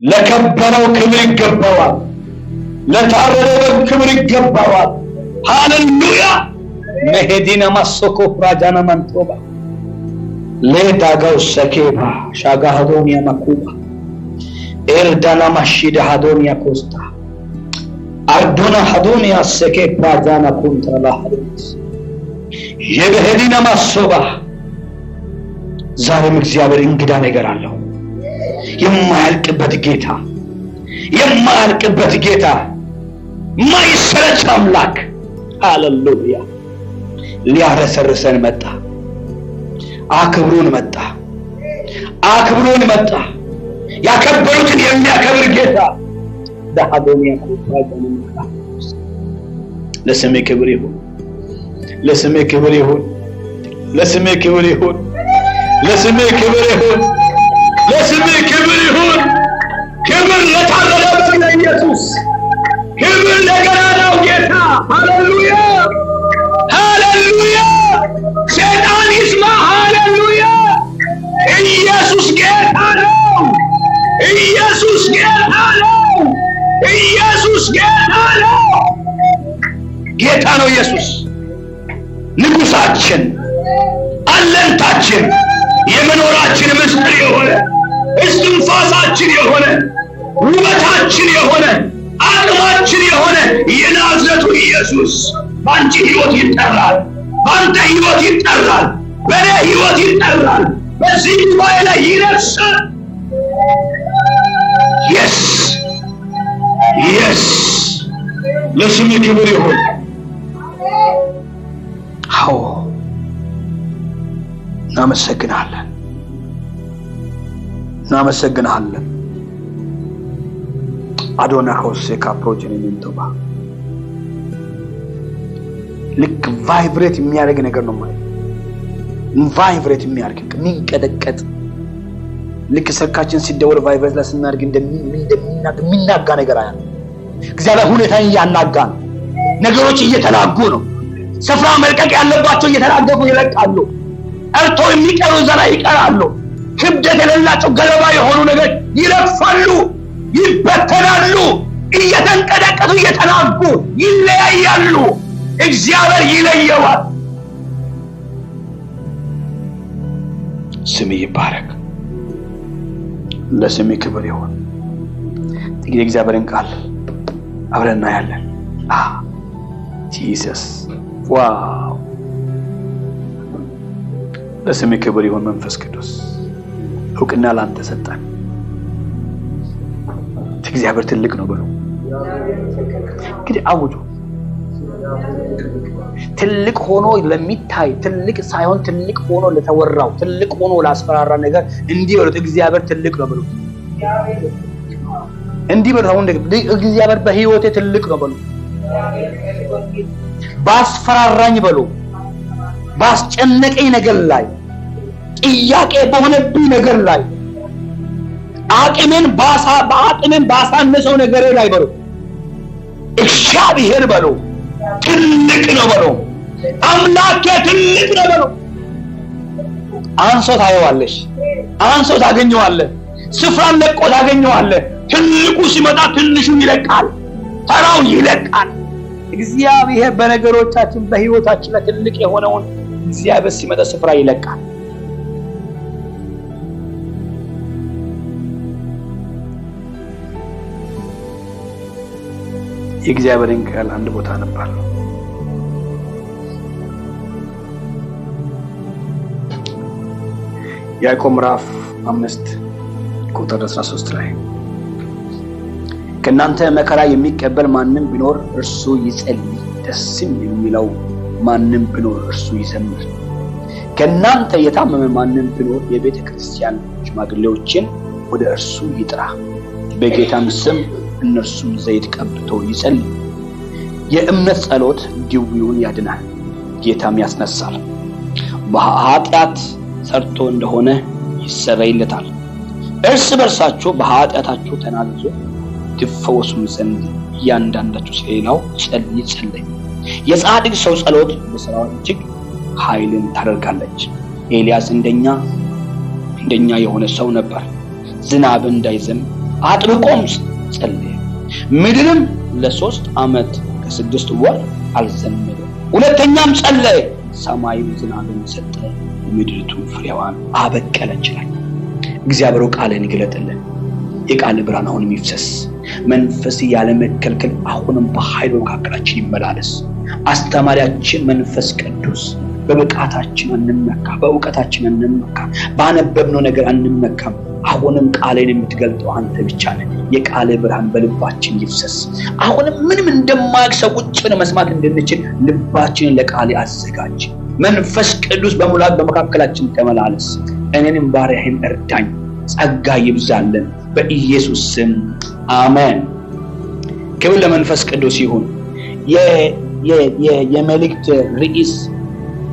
ለከበረው ክብር ይገባዋል። ለታረደው ክብር ይገባዋል። ሃሌሉያ መሄዲና ማሶኮ ፍራጃና ማንቶባ ለዳጋው ሰኬባ ሻጋሃዶኒያ ማኩባ ኤርዳና ማሺዳ ሃዶኒያ ኮስታ አርዶና ሃዶኒያ ሰኬ ፍራጃና ኩንትራላ ሃዶኒስ የበሄዲና ማሶባ ዛሬም እግዚአብሔር እንግዳ ነገር አለው። የማያልቅበት ጌታ፣ የማያልቅበት ጌታ፣ ማይሰለች አምላክ ሃሌሉያ ሊያረሰርሰን መጣ። አክብሩን መጣ። አክብሩን መጣ። ያከበሩትን የሚያከብር ጌታ ዳሃዶኒያ ኮታጀን መጣ። ለስሜ ክብር ይሁን፣ ለስሜ ክብር ይሁን፣ ለስሜ ክብር ይሁን፣ ለስሜ ክብር ይሁን፣ ለስሜ ክብር ይሁን። ክብር ለታረደው በግ ለኢየሱስ፣ ክብር ለገናናው ጌታ። ሃሌሉያ ሃሌሉያ። ሰይጣን ይስማ። ሃሌሉያ። ኢየሱስ ጌታ ነው። ኢየሱስ ጌታ ነው። ኢየሱስ ጌታ ነው። ጌታ ነው ኢየሱስ። ንጉሳችን፣ አለንታችን፣ የመኖራችን ምስጢር የሆነ እስትንፋሳችን የሆነ ውበታችን የሆነ አቅማችን የሆነ የናዝሬቱ ኢየሱስ በአንቺ ሕይወት ይጠራል፣ በአንተ ሕይወት ይጠራል፣ በእኔ ሕይወት ይጠራል። በዚህ ጉባኤ ላይ ይነግሣል። የስ የስ ለስሙ ክብር ይሁን። አዎ እናመሰግናለን፣ እናመሰግናለን። አዶና ሆሴ ካፕሮጅን የሚንቶባ ልክ ቫይብሬት የሚያደርግ ነገር ነው ማለት ቫይብሬት የሚያደርግ የሚንቀጠቀጥ ልክ ስልካችን ሲደወል ቫይብሬት ላይ ስናደርግ እንደሚናጋ ነገር አያ እግዚአብሔር ሁኔታን እያናጋ ነው። ነገሮች እየተናጉ ነው። ስፍራ መልቀቅ ያለባቸው እየተናገፉ ይለቃሉ። እርቶ የሚቀሩ ዘራ ይቀራሉ። ክብደት የሌላቸው ገለባ የሆኑ ነገር ይለፋሉ፣ ይበተናሉ። እየተንቀጠቀጡ እየተናጉ ይለያያሉ። እግዚአብሔር ይለየዋል። ስም ይባረክ። ለስም ክብር ይሁን። ጥቂት እግዚአብሔርን ቃል አብረን እናያለን። ጂሰስ ዋው! ለስም ክብር ይሁን። መንፈስ ቅዱስ እውቅና ላንተ ሰጠን። እግዚአብሔር ትልቅ ነው ብሎ እንግዲህ አውጁ። ትልቅ ሆኖ ለሚታይ ትልቅ ሳይሆን ትልቅ ሆኖ ለተወራው ትልቅ ሆኖ ላስፈራራ ነገር እንዲህ በሉት፣ እግዚአብሔር ትልቅ ነው ብሎ እንዲህ በሉት። አሁን እግዚአብሔር በሕይወቴ ትልቅ ነው ብሎ ባስፈራራኝ ብሎ ባስጨነቀኝ ነገር ላይ ጥያቄ በሆነብኝ ነገር ላይ አቅሜን ባሳነሰው ነገር ላይ በሉ እግዚአብሔር በሉ ትልቅ ነው በሉ። አምላኬ ትልቅ ነው በሉ። አንሶ ታየዋለሽ፣ አንሶ ታገኘዋለህ፣ ስፍራን ለቆ ታገኘዋለህ። ትልቁ ሲመጣ ትንሹ ይለቃል፣ ተራው ይለቃል። እግዚአብሔር በነገሮቻችን በሕይወታችን ላይ ትልቅ የሆነውን እግዚአብሔር ሲመጣ ስፍራ ይለቃል። የእግዚአብሔርን ቃል አንድ ቦታ አነባለሁ። ያዕቆብ ምዕራፍ 5 ቁጥር 13 ላይ ከእናንተ መከራ የሚቀበል ማንም ቢኖር እርሱ ይጸልይ፣ ደስም የሚለው ማንም ቢኖር እርሱ ይዘምር። ከእናንተ የታመመ ማንም ቢኖር የቤተ ክርስቲያን ሽማግሌዎችን ወደ እርሱ ይጥራ፣ በጌታም ስም እነርሱም ዘይት ቀብቶ ይጸልይ። የእምነት ጸሎት ድውዩን ያድናል፣ ጌታም ያስነሳል። በኃጢአት ሰርቶ እንደሆነ ይሰረይለታል። እርስ በርሳችሁ በኃጢአታችሁ ተናዘዙ፣ ትፈወሱም ዘንድ እያንዳንዳችሁ ስለሌላው ይጸልይ። የጻድቅ ሰው ጸሎት በሥራው እጅግ ኃይልን ታደርጋለች። ኤልያስ እንደኛ የሆነ ሰው ነበር። ዝናብ እንዳይዘንብ አጥብቆም ጸለየ። ምድርም ለ3 ዓመት ከ6 ወር አልዘነበም። ሁለተኛም ጸለየ፣ ሰማይም ዝናብን ሰጠ፣ ምድሪቱ ፍሬዋን አበቀለች ይላል። እግዚአብሔር ቃልን ይግለጥልን። የቃል ብርሃን አሁንም ይፍሰስ። መንፈስ ያለ መከልከል አሁንም በኃይል በመካከላችን ይመላለስ። አስተማሪያችን መንፈስ ቅዱስ በብቃታችን አንመካ፣ በእውቀታችን አንመካ፣ ባነበብነው ነገር አንመካም። አሁንም ቃልን የምትገልጠው አንተ ብቻ ነህ። የቃል ብርሃን በልባችን ይፍሰስ። አሁንም ምንም እንደማያውቅ ሰው ቁጭ ብለን መስማት እንድንችል ልባችንን ለቃል አዘጋጅ። መንፈስ ቅዱስ በሙላት በመካከላችን ተመላለስ። እኔንም ባሪያህን እርዳኝ። ጸጋ ይብዛልን በኢየሱስ ስም አሜን። ክብር ለመንፈስ ቅዱስ ይሁን። የመልእክት ርዕስ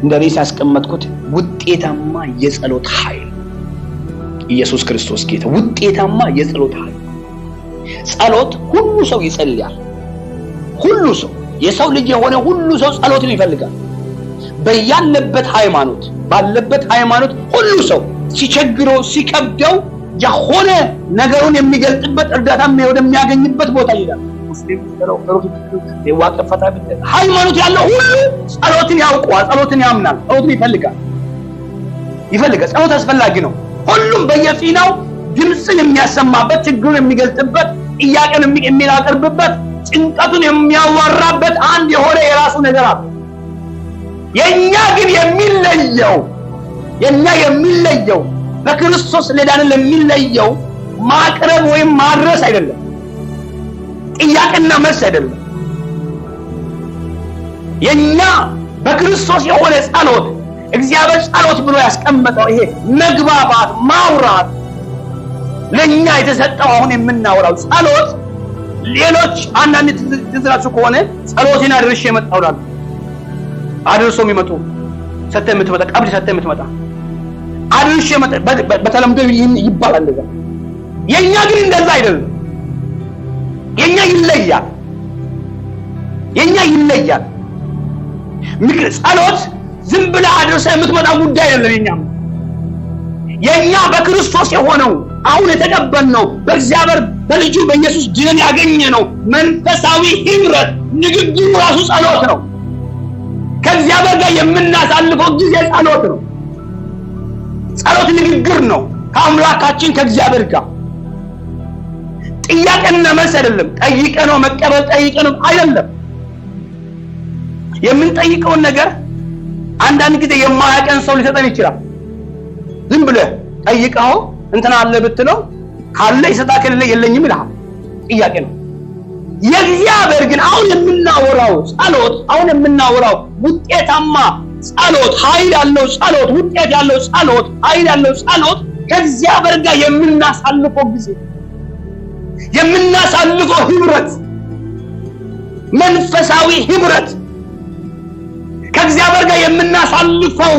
እንደ ርዕስ ያስቀመጥኩት ውጤታማ የጸሎት ኃይል። ኢየሱስ ክርስቶስ ጌታ። ውጤታማ የጸሎት ኃይል። ጸሎት ሁሉ ሰው ይጸልያል። ሁሉ ሰው፣ የሰው ልጅ የሆነ ሁሉ ሰው ጸሎትን ይፈልጋል። በያለበት ሃይማኖት፣ ባለበት ሃይማኖት ሁሉ ሰው ሲቸግረው ሲከብደው የሆነ ነገሩን የሚገልጥበት እርዳታም ወደሚያገኝበት ቦታ ይላል። ሙስሊም ነው፣ የዋቀፈታ ሃይማኖት ያለው ሁሉ ጸሎትን ያውቀዋል፣ ጸሎትን ያምናል፣ ጸሎትን ይፈልጋል። ጸሎት አስፈላጊ ነው። ሁሉም በየፊናው ድምፅን የሚያሰማበት፣ ችግሩን የሚገልጥበት፣ ጥያቄን የሚያቀርብበት፣ ጭንቀቱን የሚያዋራበት አንድ የሆነ የራሱ ነገር አለ። የኛ ግን የሚለየው በክርስቶስ ለዳንን ለሚለየው ማቅረብ ወይም ማድረስ አይደለም፣ ጥያቄና መልስ አይደለም። የኛ በክርስቶስ የሆነ ጸሎት እግዚአብሔር ጸሎት ብሎ ያስቀመጠው ይሄ መግባባት፣ ማውራት ለኛ የተሰጠው አሁን የምናወራው ጸሎት። ሌሎች አንዳንድ ትዝራችሁ ከሆነ ጸሎትን አድርሼ የመጣው ላሉ አድርሶ የሚመጡ ሰተ የምትመጣ ቀብድ ሰተ የምትመጣ አድርሼ የመጣ በተለምዶ ይባላል እንደዛ። የኛ ግን እንደዛ አይደለም። የኛ ይለያል። ምክር ጸሎት ዝም ብለህ አድርሰህ የምትመጣ ጉዳይ አይደለም። የኛ በክርስቶስ የሆነው አሁን የተቀበልነው በእግዚአብሔር በልጁ በኢየሱስ ድነን ያገኘነው መንፈሳዊ ህብረት ንግግሩ ራሱ ጸሎት ነው። ከእግዚአብሔር ጋር የምናሳልፈው ጊዜ ጸሎት ነው። ጸሎት ንግግር ነው ከአምላካችን ከእግዚአብሔር ጋር። ጥያቄና መልስ አይደለም። ጠይቀነው መቀበል ጠይቀነው አይደለም። የምንጠይቀውን ነገር አንዳንድ ጊዜ የማያውቀን ሰው ሊሰጠን ይችላል። ዝም ብለህ ጠይቀው እንትና አለ ብትለው ካለ ይሰጣል፣ ከሌለ የለኝም ይልሃል። ጥያቄ ነው። የእግዚአብሔር ግን አሁን የምናወራው ጸሎት፣ አሁን የምናወራው ውጤታማ ጸሎት፣ ኃይል ያለው ጸሎት፣ ውጤት ያለው ጸሎት፣ ኃይል ያለው ጸሎት ከእግዚአብሔር ጋር የምናሳልፈው ጊዜ፣ የምናሳልፈው ህብረት፣ መንፈሳዊ ህብረት፣ ከእግዚአብሔር ጋር የምናሳልፈው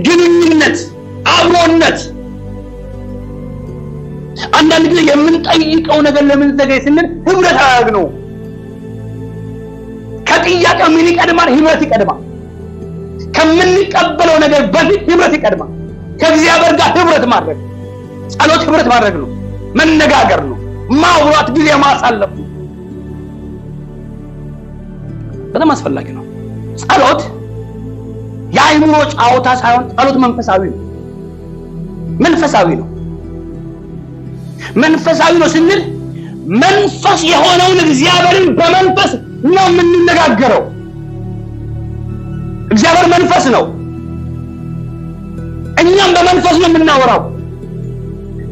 ግንኙነት፣ አብሮነት። አንዳንድ ጊዜ የምንጠይቀው ነገር ለምን ዘገየ ስንል ህብረት አያደርግነው። ከጥያቄው ምን ይቀድማል? ህብረት ይቀድማል። ከምንቀበለው ነገር በፊት ህብረት ይቀድማል። ከእግዚአብሔር ጋር ህብረት ማድረግ፣ ጸሎት ህብረት ማድረግ ነው፣ መነጋገር ነው፣ ማውራት፣ ጊዜ ማሳለፍ ነው። በጣም አስፈላጊ ነው። ጸሎት የአይምሮ ጫወታ ሳይሆን ጸሎት መንፈሳዊ ነው። መንፈሳዊ ነው ስንል መንፈስ የሆነውን እግዚአብሔርን በመንፈስ ነው የምንነጋገረው። እግዚአብሔር መንፈስ ነው፣ እኛም በመንፈስ ነው የምናወራው፣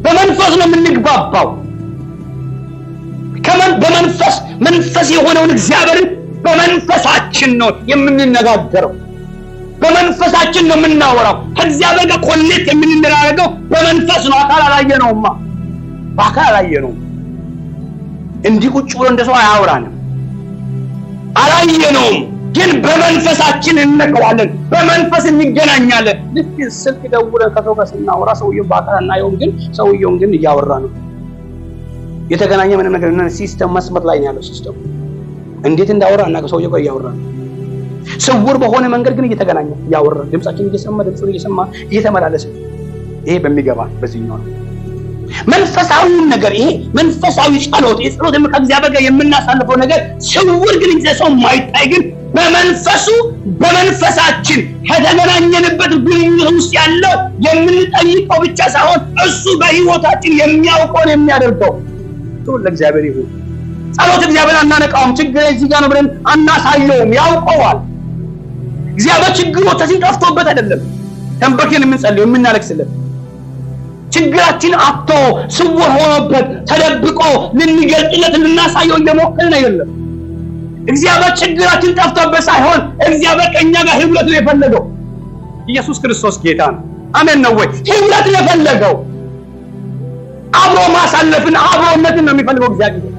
በመንፈስ ነው የምንግባባው። መንፈስ የሆነውን እግዚአብሔርን በመንፈሳችን ነው የምንነጋገረው፣ በመንፈሳችን ነው የምናወራው። ከእግዚአብሔር ጋር ኮኔክት የምንነጋገረው በመንፈስ ነው። አካል አላየነውማ፣ በአካል አላየነውም። እንዲህ ቁጭ ብሎ እንደሰው አያወራንም፣ አላየነውም። ግን በመንፈሳችን እንነካዋለን፣ በመንፈስ እንገናኛለን። ልክ ስልክ ደውለን ከሰው ጋር ስናወራ ሰውየው በአካል አናየውም፣ ግን ሰውየውን ግን እያወራ ነው። የተገናኘ ምንም ነገር እና ሲስተም መስመር ላይ ነው ያለው። ሲስተም እንዴት እንዳወራ እና ከሰውየው ጋር እያወራ ነው። ስውር በሆነ መንገድ ግን እየተገናኘ እያወራ ድምጻችን እየሰማ ድምጹን እየሰማ እየተመላለሰ። ይሄ በሚገባ በዚህኛው ነው። መንፈሳዊ ነገር ይሄ መንፈሳዊ ጸሎት የጸሎት ከእግዚአብሔር ጋር የምናሳልፈው ነገር ስውር ግን ሰው ማይታይ ግን በመንፈሳችን ከተገናኘንበት ግንኙነት ውስጥ ያለው የምንጠይቀው ብቻ ሳይሆን እሱ በህይወታችን የሚያውቀውን የሚያደርገው ለእግዚአብሔር ይሁን። ጸሎት እግዚአብሔር አናነቃውም። ችግር እዚህ ጋር ነው ብለን አናሳየውም፣ ያውቀዋል። እግዚአብሔር ችግሮቻችን ጠፍቶበት አይደለም ተንበርክከን የምንጸልየው የምናለቅስለት። ችግራችን አጥቶ ስውር ሆኖበት ተደብቆ ልንገልጥለት ልናሳየው እየሞከርን አይደለም። እግዚአብሔር ችግራችን ጠፍቶበት ሳይሆን እግዚአብሔር ከእኛ ጋር ህብረት ነው የፈለገው። ኢየሱስ ክርስቶስ ጌታ ነው። አሜን ነው ወይ? ህብረት ነው የፈለገው። አብሮ ማሳለፍን አብሮነትን ነው የሚፈልገው እግዚአብሔር።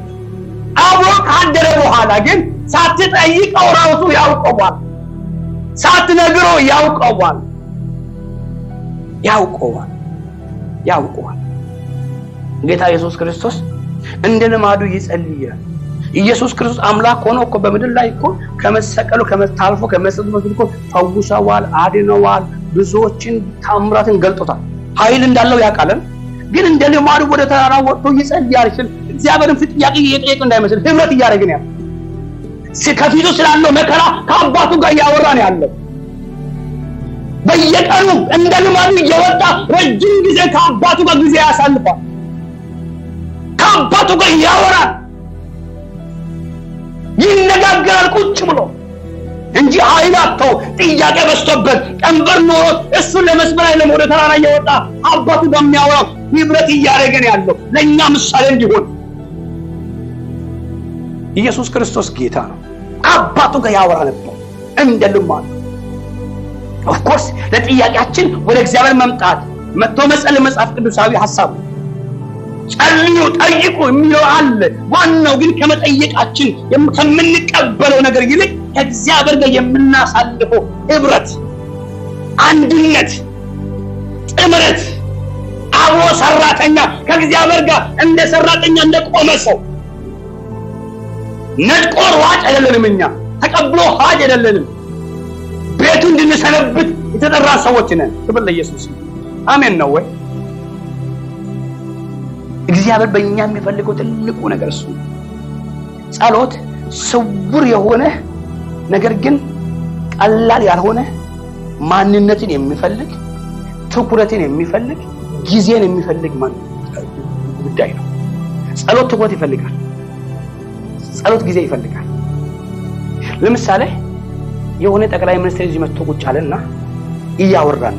አብሮ ካደረ በኋላ ግን ሳትጠይቀው ራሱ ያውቀዋል፣ ሳትነግረው ያውቀዋል። ጌታ ኢየሱስ ክርስቶስ እንደ ልማዱ ይጸልያል። ኢየሱስ ክርስቶስ አምላክ ሆኖ እኮ በምድር ላይ እኮ ከመሰቀሉ ከመታልፎ ከመሰቀሉ እኮ ፈውሰዋል፣ አድነዋል፣ ብዙዎችን ታምራትን ገልጦታል። ኃይል እንዳለው ያውቃለን። ግን እንደ ልማዱ ወደ ተራራ ወጥቶ ይጸልያል። እግዚአብሔርን ፊት ጥያቄ እየጠየቀ እንዳይመስል ህብረት እያደረግን ያለው ከፊቱ ስላለው መከራ ከአባቱ ጋር እያወራ ነው ያለው። በየቀኑ እንደ ልማዱ እየወጣ ረጅም ጊዜ ከአባቱ ጋር ጊዜ ያሳልፋል። ከአባቱ ጋር ያወራል፣ ይነጋገራል ቁጭ ብሎ እንጂ ኃይል አጥቶ ጥያቄ በዝቶበት ቀንበር ኖሮት እሱን ለመስመር አይደለም ወደ ተራራ እየወጣ አባቱ ጋር የሚያወራው ህብረት እያደረገን ያለው ለእኛ ምሳሌ እንዲሆን። ኢየሱስ ክርስቶስ ጌታ ነው። ከአባቱ ጋር ያወራ ነበር እንደ ልማዱ። ኦፍኮርስ ለጥያቄያችን ወደ እግዚአብሔር መምጣት መጥቶ መጸለይ መጽሐፍ ቅዱሳዊ ሐሳብ ጸልዩ ጠይቁ የሚለው አለ። ዋናው ግን ከመጠየቃችን ከምንቀበለው ነገር ይልቅ ከእግዚአብሔር ጋር የምናሳልፈው ህብረት፣ አንድነት፣ ጥምረት፣ አብሮ ሰራተኛ ከእግዚአብሔር ጋር እንደ ሰራተኛ እንደቆመ ሰው ነጥቆ ሯጭ አይደለንም። እኛ ተቀብሎ ሀጅ አይደለንም። ቤቱ እንድንሰነብት የተጠራ ሰዎች ነን። ክብር ለኢየሱስ። አሜን ነው ወይ? እግዚአብሔር በእኛ የሚፈልገው ትልቁ ነገር እሱ። ጸሎት ስውር የሆነ ነገር ግን ቀላል ያልሆነ ማንነትን የሚፈልግ ትኩረትን የሚፈልግ ጊዜን የሚፈልግ ጉዳይ ነው። ጸሎት ትኩረት ይፈልጋል። ጸሎት ጊዜ ይፈልጋል። ለምሳሌ የሆነ ጠቅላይ ሚኒስትር እዚህ መጥቶ ቁጭ አለና እያወራን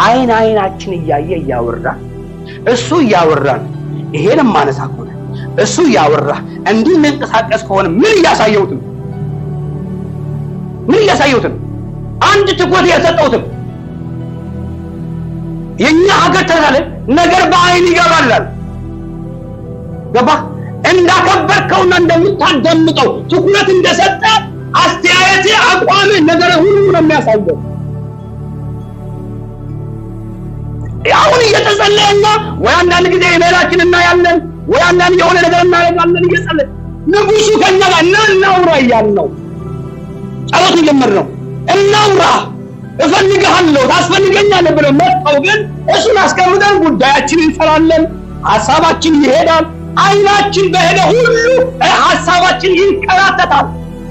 አይናችን እያየ እያወራን እሱ እያወራን ይሄን ማነሳ ከሆነ እሱ እያወራ እንዲህ መንቀሳቀስ ከሆነ ምን እያሳየሁት ነው? አንድ ትኩረት ያሰጠውት የኛ ሀገር ተናለ ነገር በአይን ይገባላል። ገባ? እንዳከበርከውና እንደምታደምጠው ትኩረት እንደሰጠ አስተያየት አቋም ነገር ሁሉ ነው የሚያሳየው። አሁን እየተጸለየና ወይ አንዳንድ ጊዜ ኢሜላችን እናያለን ወይ አንዳንድ የሆነ ነገር እናያለን እየጸለየ ንጉሱ ከኛ ጋር እናውራ እያልን ነው። ጸሎት ጀምር ነው እናውራ እፈልግሃለሁ ታስፈልገኛለህ ብለው መጣው። ግን እሱን አስቀምጠን ጉዳያችንን እንሰራለን፣ ሐሳባችን ይሄዳል። አይናችን በሄደ ሁሉ ሐሳባችን ይንከራተታል።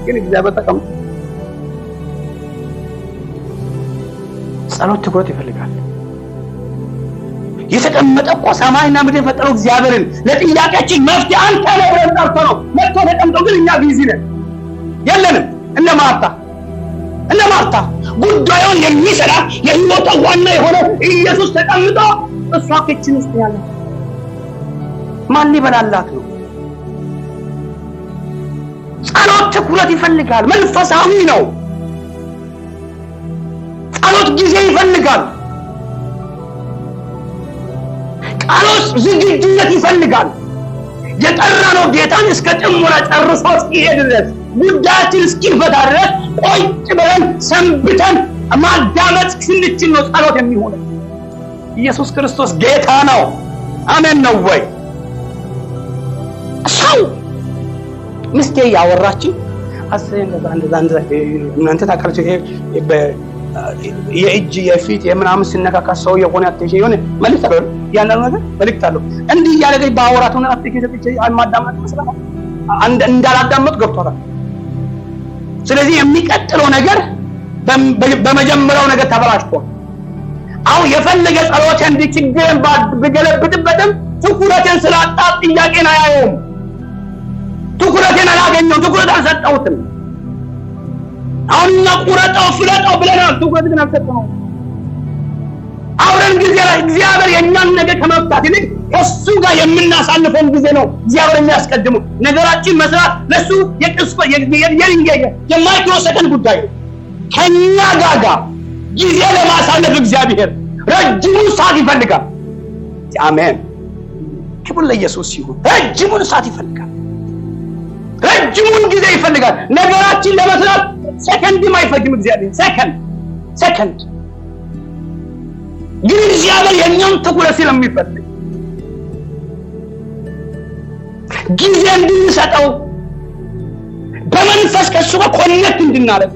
ግን እግዚአብሔር ተቀምጦ ጸሎት ትኩረት ይፈልጋል። የተቀመጠ እኮ ሰማይና ምድር የፈጠረው እግዚአብሔርን ለጥያቄያችን መፍትሄ አንተ ነህ ብለን ጠርቶ ነው መጥቶ ተቀምጦ። ግን እኛ ቢዚ ነን የለንም። እነ ማርታ ጉዳዩን የሚሰራ የህይወቷ ዋና የሆነ ኢየሱስ ተቀምጦ እሷ ክችን ውስጥ ያለ ማን ይበላላት ነው። ጸሎት ትኩረት ይፈልጋል። መንፈሳዊ ነው። ጸሎት ጊዜ ይፈልጋል። ጸሎት ዝግጁነት ይፈልጋል። የጠራነው ጌታን እስከ ጥሞና ጨርሶ እስኪሄድ ድረስ ጉዳያችን እስኪፈታ ድረስ ቁጭ ብለን ሰንብተን ማዳመጥ ስንችል ነው ጸሎት የሚሆነው። ኢየሱስ ክርስቶስ ጌታ ነው። አሜን ነው ወይ? ሰው ምስቴ ያወራችሁ እንደዛ እናንተ ታውቃላችሁ። የእጅ የፊት የምናምን ሲነካካ ሰው የሆነ አትሽ የሆነ መልእክት አለው ያንዳንዱ ነገር መልእክት አለው እንዲህ ያለገኝ ባወራት ሆነ አትሽ ሰጥቼ ማዳመጥ መስላ እንዳላዳመጥ ገብቷታል። ስለዚህ የሚቀጥለው ነገር በመጀመሪያው ነገር ተበላሽቷል። አሁን የፈለገ ጸሎት እንዲችግርን በገለብጥበትም ትኩረቴን ስላጣ ጥያቄን አያየውም። ትኩረቴን አላገኘውም። ትኩረት አልሰጠሁትም። አሁንና ቁረጣው ፍለጣው ብለናል። ትኩረት ግን አልሰጠነውም። አሁን ጊዜ ላይ እግዚአብሔር የኛን ነገር ከመፍታት ይልቅ ከሱ ጋር የምናሳልፈውን ጊዜ ነው እግዚአብሔር የሚያስቀድመው። ነገራችን መስራት ለሱ የማይክሮ ሰከንድ ጉዳይ ነው። ከኛ ጋር ጊዜ ለማሳለፍ እግዚአብሔር ረጅሙን ሰዓት ይፈልጋል። አሜን። ክብር ለኢየሱስ ይሁን። ረጅሙን ሰዓት ይፈልጋል። ረጅሙን ጊዜ ይፈልጋል። ነገራችን ለመስራት ሰከንድም አይፈጅም እግዚአብሔር። ሰከንድ ግን እግዚአብሔር የኛን ትኩረት ስለሚፈልግ ጊዜ እንድንሰጠው በመንፈስ ከሱ ጋር ኮኔክት እንድናደርግ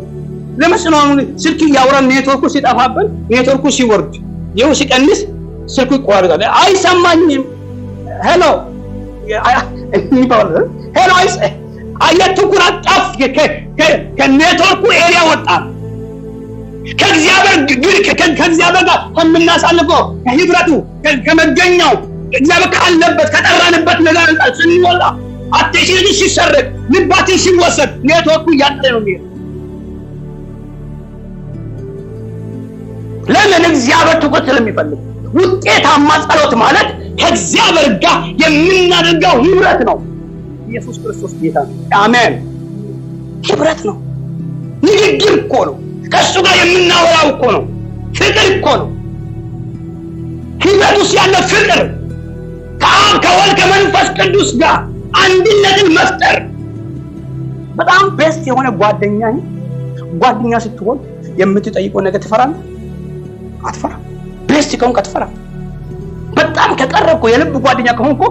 ለምሳሌ ስልክ እያወራን ኔትወርኩ ሲጠፋብን ኔትወርኩ ሲወርድ ይኸው ሲቀንስ ስልኩ ይቋረጣል። አይሰማኝም። ሄሎ ትኩረት ጠፍ ከኔትወርኩ ኤሪያ ወጣ። ከእግዚአብሔር ጋር ከምናሳልፈው ከህብረቱ ከመገኛው እግዚአብሔር ካለበት ከጠራንበት ነገር አንጻር ስንወጣ አቴንሽን ሲሰረቅ ልባችን ሲወሰድ ኔትወርኩ እያጠረ ነው የሚሄድ። ለምን? እግዚአብሔር ትኩረት ስለሚፈልግ። ውጤታማ ጸሎት ማለት ከእግዚአብሔር ጋር የምናደርገው ህብረት ነው። ኢየሱስ ክርስቶስ ጌታ ነው። አሜን። ህብረት ነው። ንግግር እኮ ነው። ከሱ ጋር የምናወራው እኮ ነው። ፍቅር እኮ ነው። ህብረት ውስጥ ያለ ፍቅር ከአብ ከወልድ ከመንፈስ ቅዱስ ጋር አንድነትን መፍጠር በጣም ቤስት የሆነ ጓደኛ ስትሆን የምትጠይቀው ነገር ትፈራለህ? አትፈራም። ቤስት ከሆንክ አትፈራም። በጣም ከቀረብኩ የልብ ጓደኛ ከሆንኩ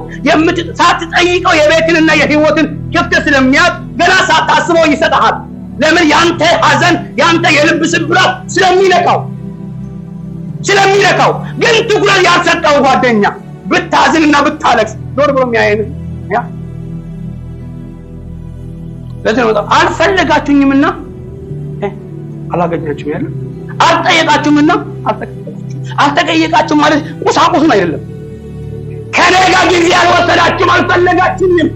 ሳትጠይቀው የቤትንና የህይወትን ክፍተት ስለሚያውቅ ገና ሳታስበው ይሰጥሃል። ለምን? ያንተ ሐዘን ያንተ የልብ ስብራት ስለሚነካው። ግን ትኩረት ያልሰጠው ጓደኛ ብታዝንና ብታለቅስ ዞር ብሎ የሚያየን ለዚህ ነው አልፈለጋችሁኝምና አላገኛችሁም ያለ አልጠየቃችሁምና አልጠየቃችሁም ማለት ቁሳቁሱን አይደለም። ከኔ ጋር ጊዜ አልወሰዳችሁም፣ አልፈለጋችሁም።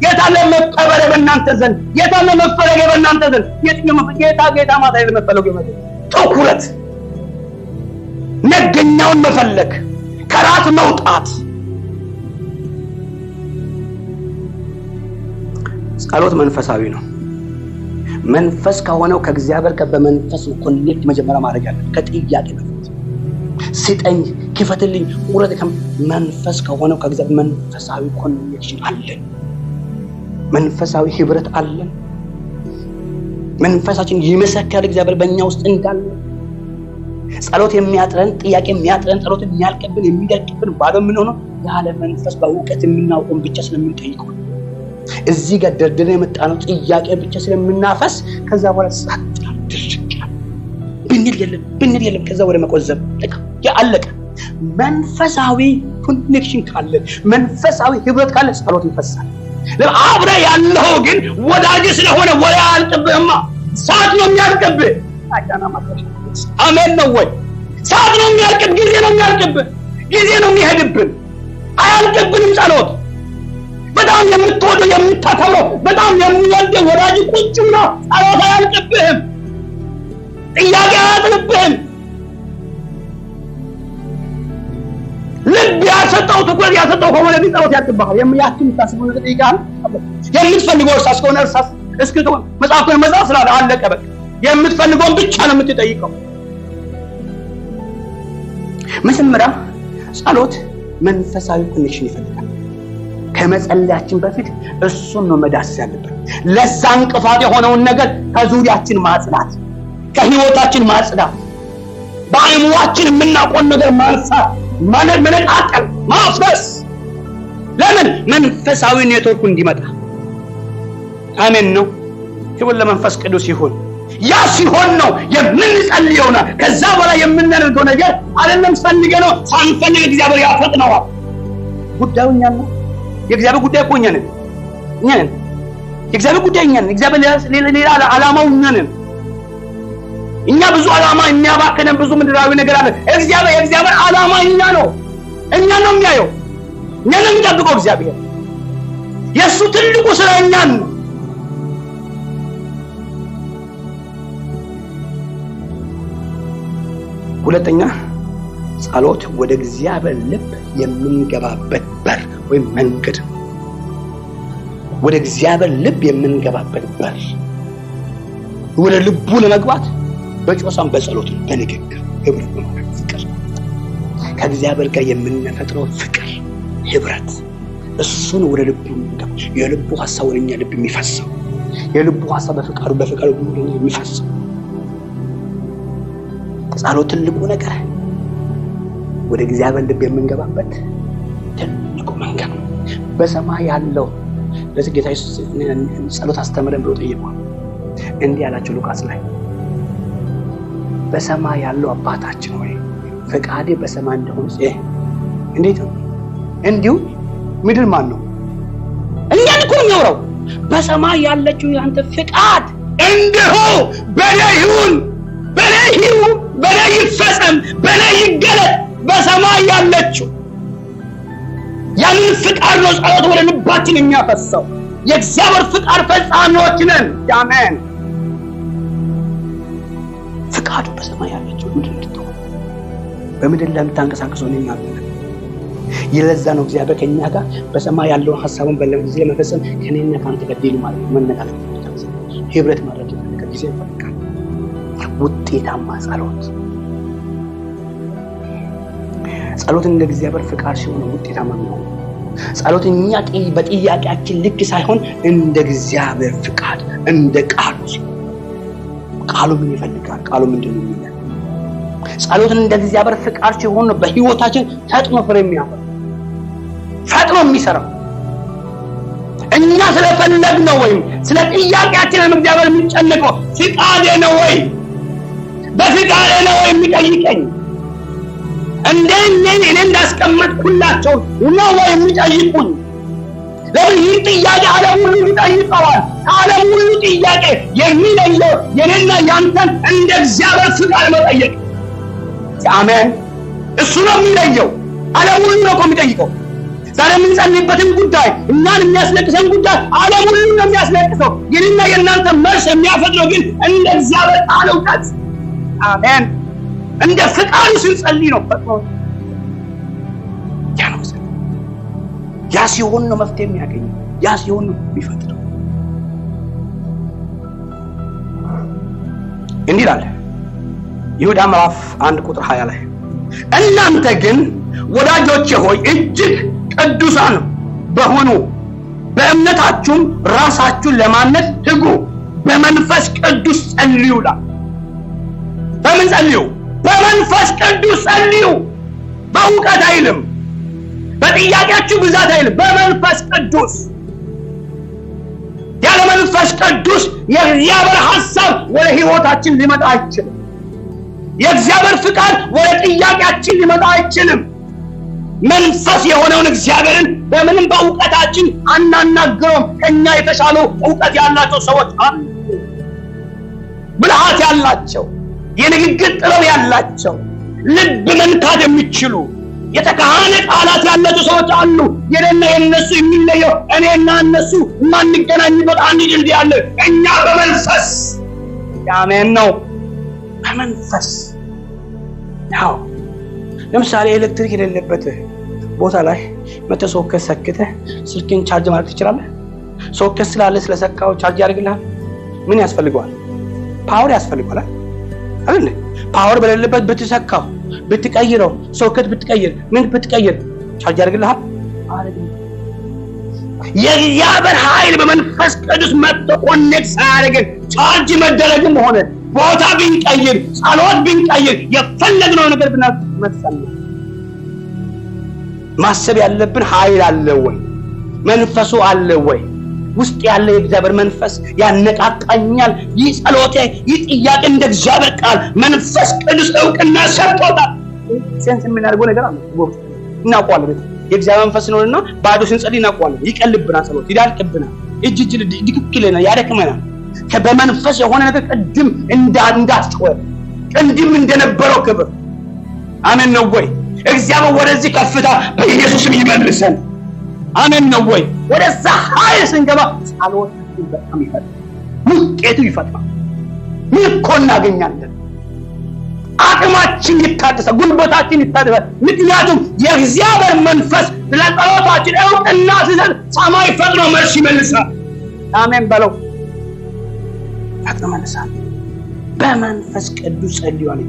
ጌታን ለመቀበል በእናንተ ዘንድ ጌታን ለመፈለግ በእናንተ ዘንድ ጌታ ማለት ለመፈለግ ትኩረት ነገኛውን መፈለግ ከራስ መውጣት። ጸሎት መንፈሳዊ ነው። መንፈስ ከሆነው ከእግዚአብሔር ጋር በመንፈስ ኮኔክት መጀመሪያ ማድረግ ያለብን ከጥያቄ በፊት ስጠኝ፣ ክፈትልኝ፣ ቁረጥ መንፈስ ከሆነው ከእግዚአብሔር መንፈሳዊ ኮኔክሽን አለን። መንፈሳዊ ህብረት አለን። መንፈሳችን ይመሰክራል እግዚአብሔር በእኛ ውስጥ እንዳለ። ጸሎት የሚያጥረን ጥያቄ የሚያጥረን ጸሎት የሚያልቅብን የሚደርቅብን ባዶ የምንሆነው ያለ መንፈስ በእውቀት የምናውቀውን ብቻ ስለምንጠይቀው እዚህ ጋር ደርድረን የመጣነው ጥያቄ ብቻ ስለምናፈስ ከዛ በኋላ ጸጥታል ድርቅያል ብንል የለም ከዛ ወደ መቆዘብ ያለቀ። መንፈሳዊ ኮኔክሽን ካለ መንፈሳዊ ህብረት ካለ ጸሎት ይፈሳል። አብረ ያለው ግን ወዳጅ ስለሆነ ወሬ አልጥብህማ። ሰዓት ነው የሚያልቅብህ። አሜን ነው ወይ? ሰዓት ነው የሚያልቅብህ። ጊዜ ነው የሚያልቅብህ። ጊዜ ነው የሚሄድብን። አያልቅብንም ጸሎት። በጣም የምትወደው የምታከብረው በጣም የሚወደው ወዳጅ ቁጭ ብሎ ጸሎት አያልቅብህም። ጥያቄ አያጥልብህም። ልብ ያሰጠው ትኩረት ያሰጠው ከሆነ ግን ጸሎት ያልቅብሃል። የምታስበው ነገር ይጋል የምትፈልገው እርሳስ ከሆነ እርሳስ እስክቶ መጽሐፍ ስላለ አለቀ በቃ። የምትፈልገውን ብቻ ነው የምትጠይቀው። መጀመሪያ ጸሎት መንፈሳዊ ኮኔክሽን ይፈልጋል። ከመጸለያችን በፊት እሱን ነው መዳሰስ ያለብን። ለዛ እንቅፋት የሆነውን ነገር ከዙሪያችን ማጽዳት፣ ከህይወታችን ማጽዳት፣ በአይምሯችን የምናውቀውን ነገር ማንሳት፣ መነቃቀል፣ ማፍረስ። ለምን? መንፈሳዊ ኔትወርኩ እንዲመጣ። አሜን ነው። ክብር ለመንፈስ ቅዱስ ይሁን። ያ ሲሆን ነው የምንጸልየውና ከዛ በላይ የምናደርገው ነገር አይደለም። ፈልገነው ሳንፈልግ እግዚአብሔር ያፈጥነዋል። ጉዳዩ እኛ ነው። የእግዚአብሔር ጉዳይ እኮ እኛ ነን። የእግዚአብሔር ጉዳይ እኛ ነን። እግዚአብሔር ሌላ ዓላማው እኛ ነን። እኛ ብዙ ዓላማ የሚያባክነን ብዙ ምድራዊ ነገር አለ። የእግዚአብሔር ዓላማ እኛ ነው። እኛ ነው የሚያየው። እኛ ነው የሚጠብቀው። እግዚአብሔር የእሱ ትልቁ ስራ እኛን ነው። ሁለተኛ ጸሎት ወደ እግዚአብሔር ልብ የምንገባበት በር ወይም መንገድ ነው። ወደ እግዚአብሔር ልብ የምንገባበት በር ወደ ልቡ ለመግባት በጮሳም በጸሎት በንግግር ህብረት በማድረግ ፍቅር ከእግዚአብሔር ጋር የምንፈጥረው ፍቅር ህብረት እሱን ወደ ልቡ እንገባ። የልቡ ሐሳብ ወደኛ ልብ የሚፈሰው የልቡ ሐሳብ በፍቃዱ ወደኛ የሚፈሰው ጸሎት ትልቁ ነገር ወደ እግዚአብሔር ልብ የምንገባበት ትልቁ መንገድ ነው። በሰማይ ያለው ለዚህ ጌታ ኢየሱስ ጸሎት አስተምረን ብሎ ጠየቀው። እንዲህ ያላቸው ሉቃስ ላይ በሰማይ ያለው አባታችን ሆይ ፈቃዴ በሰማይ እንደሆነች እንዴት ነው እንዲሁ ምድር ማን ነው? እኛን እኮ የሚያወራው በሰማይ ያለችው ያንተ ፈቃድ እንዲሁ በላይ ይሁን፣ በላይ ይፈጸም፣ በላይ ይገለጥ። በሰማይ ያለችው ያንን ፍቃድ ነው ጸሎት ወደ ልባችን የሚያፈሰው። የእግዚአብሔር ፍቃድ ፈጻሚዎች ነን። አሜን። ፍቃዱ በሰማይ ያለችው ምድር እንድትሆን በምድር ላይ የምታንቀሳቅሰው ነው ማለት ነው። ይለዛ ነው እግዚአብሔር ከኛ ጋር በሰማይ ያለውን ሐሳቡን በለዚህ ለመፈጸም ከኔና ካንተ ጋር ዲል ማለት ነው። መነጋገር ህብረት ማድረግ ጊዜ ይፈልጋል። ውጤታማ ጸሎት እንደ እግዚአብሔር ፍቃድ ሲሆን ውጤታማ ነው። ጸሎት እኛ በጥያቄያችን ልክ ሳይሆን እንደ እግዚአብሔር ፍቃድ እንደ ቃሉ ሲሆን ቃሉ ምን ይፈልጋል? ቃሉ ምንድነው የሚለው? ጸሎት እንደ እግዚአብሔር ፍቃድ ሲሆን በህይወታችን ፈጥኖ ፍሬ የሚያፈራ ፈጥኖ የሚሰራ እኛ ስለፈለግነው ወይም ስለ ጥያቄያችን እግዚአብሔር የሚጨነቀው ፍቃዴ ነው ወይ በፍቃዴ ነው ወይ የሚጠይቀኝ እንደኔ እኔ እንዳስቀመጥኩላቸው ነው ወይ የሚጠይቁኝ? ለምን ይህ ጥያቄ ዓለም ሁሉ ይጠይቀዋል። ዓለም ሁሉ ጥያቄ የሚለየው የኔና ያንተን እንደ እግዚአብሔር ፍቃድ መጠየቅ። አሜን። እሱ ነው የሚለየው። ዓለም ሁሉ ነው የሚጠይቀው። ዛሬ የምንጸልይበትን ጉዳይ እኛን የሚያስለቅሰን ጉዳይ ዓለም ሁሉ ነው የሚያስለቅሰው። የኔና የእናንተ መልስ የሚያፈጥረው ግን እንደ እግዚአብሔር ቃል እውቀት። አሜን። እንደ ፍቃዱ ስንጸልይ ነው ፈጥኖ ያ ሲሆን ነው መፍትሄ የሚያገኘው። ያ ሲሆን ነው የሚፈጥረው። እንዲህ ይላል ይሁዳ ምዕራፍ 1 ቁጥር 20 ላይ እናንተ ግን ወዳጆቼ ሆይ እጅግ ቅዱሳን በሆኑ በእምነታችሁም ራሳችሁን ለማነጽ ትጉ፣ በመንፈስ ቅዱስ ጸልዩ ይላል። በምን ጸልዩ? በመንፈስ ቅዱስ ጸልዩ። በእውቀት አይልም፣ በጥያቄያችሁ ብዛት አይልም፣ በመንፈስ ቅዱስ። ያለ መንፈስ ቅዱስ የእግዚአብሔር ሐሳብ ወደ ህይወታችን ሊመጣ አይችልም። የእግዚአብሔር ፍቃድ ወደ ጥያቄያችን ሊመጣ አይችልም። መንፈስ የሆነውን እግዚአብሔርን በምንም በእውቀታችን አናናግረውም። ከኛ የተሻሉ እውቀት ያላቸው ሰዎች አሉ፣ ብልሃት ያላቸው፣ የንግግር ጥበብ ያላቸው፣ ልብ መንካት የሚችሉ የተካሃነ ቃላት ያላቸው ሰዎች አሉ። የኔና የነሱ የሚለየው እኔና እነሱ ማንገናኝበት አንድ ድልድይ አለ። እኛ በመንፈስ አሜን ነው። በመንፈስ ያው ለምሳሌ ኤሌክትሪክ የሌለበት ቦታ ላይ መተህ ሶኬት ሰክተህ ስልክን ቻርጅ ማድረግ ትችላለህ። ሶኬት ስላለ ስለሰካው ቻርጅ ያደርግልሃል። ምን ያስፈልገዋል? ፓወር ያስፈልገዋል አይደል? ፓወር በሌለበት ብትሰካው ብትቀይረው ሶኬት ብትቀይር ምን ብትቀይር ቻርጅ ያደርግልሃል? አይደለም። የእግዚአብሔር ኃይል በመንፈስ ቅዱስ መጥቶ ኮኔክት ሳያደርግ ቻርጅ መደረግም ሆነ ቦታ ብንቀይር ጸሎት ብንቀይር የፈለግነው ነገር ብናመጣም ማሰብ ያለብን ኃይል አለ ወይ? መንፈሱ አለ ወይ? ውስጥ ያለ የእግዚአብሔር መንፈስ ያነቃቃኛል። ይህ ጸሎቴ፣ ይህ ጥያቄ እንደ እግዚአብሔር ቃል መንፈስ ቅዱስ እውቅና ሰጥቶታል። ሴንስ የምናደርገው ነገር አለ። እናውቀዋለን። የእግዚአብሔር መንፈስ ነውና ባዶ ስንጸልይ እናውቀዋለን። ይቀልብናል፣ ጸሎት ይዳልቅብናል፣ እጅ ድክክለና ያደክመናል። በመንፈስ የሆነ ነገር ቅድም እንዳስጮኸ ቅድም እንደነበረው ክብር አሜን ነው ወይ? እግዚአብሔር ወደዚህ ከፍታ በኢየሱስም ይመልሰን። አሜን ነው ወይ? ወደዛ ኃይል ስንገባ ጸሎታችን በጣም ይፈጥናል፣ ውጤቱ ይፈጥናል፣ ምርኮ እናገኛለን፣ አቅማችን ይታደሳል፣ ጉልበታችን ይታደሳል። ምክንያቱም የእግዚአብሔር መንፈስ ለጸሎታችን እውቅና ሲሰጥ ሰማይ ፈጥኖ መልስ ይመልሳል። አሜን በለው። ፈጥኖ መልሳል። በመንፈስ ቅዱስ ጸልዩ አለ።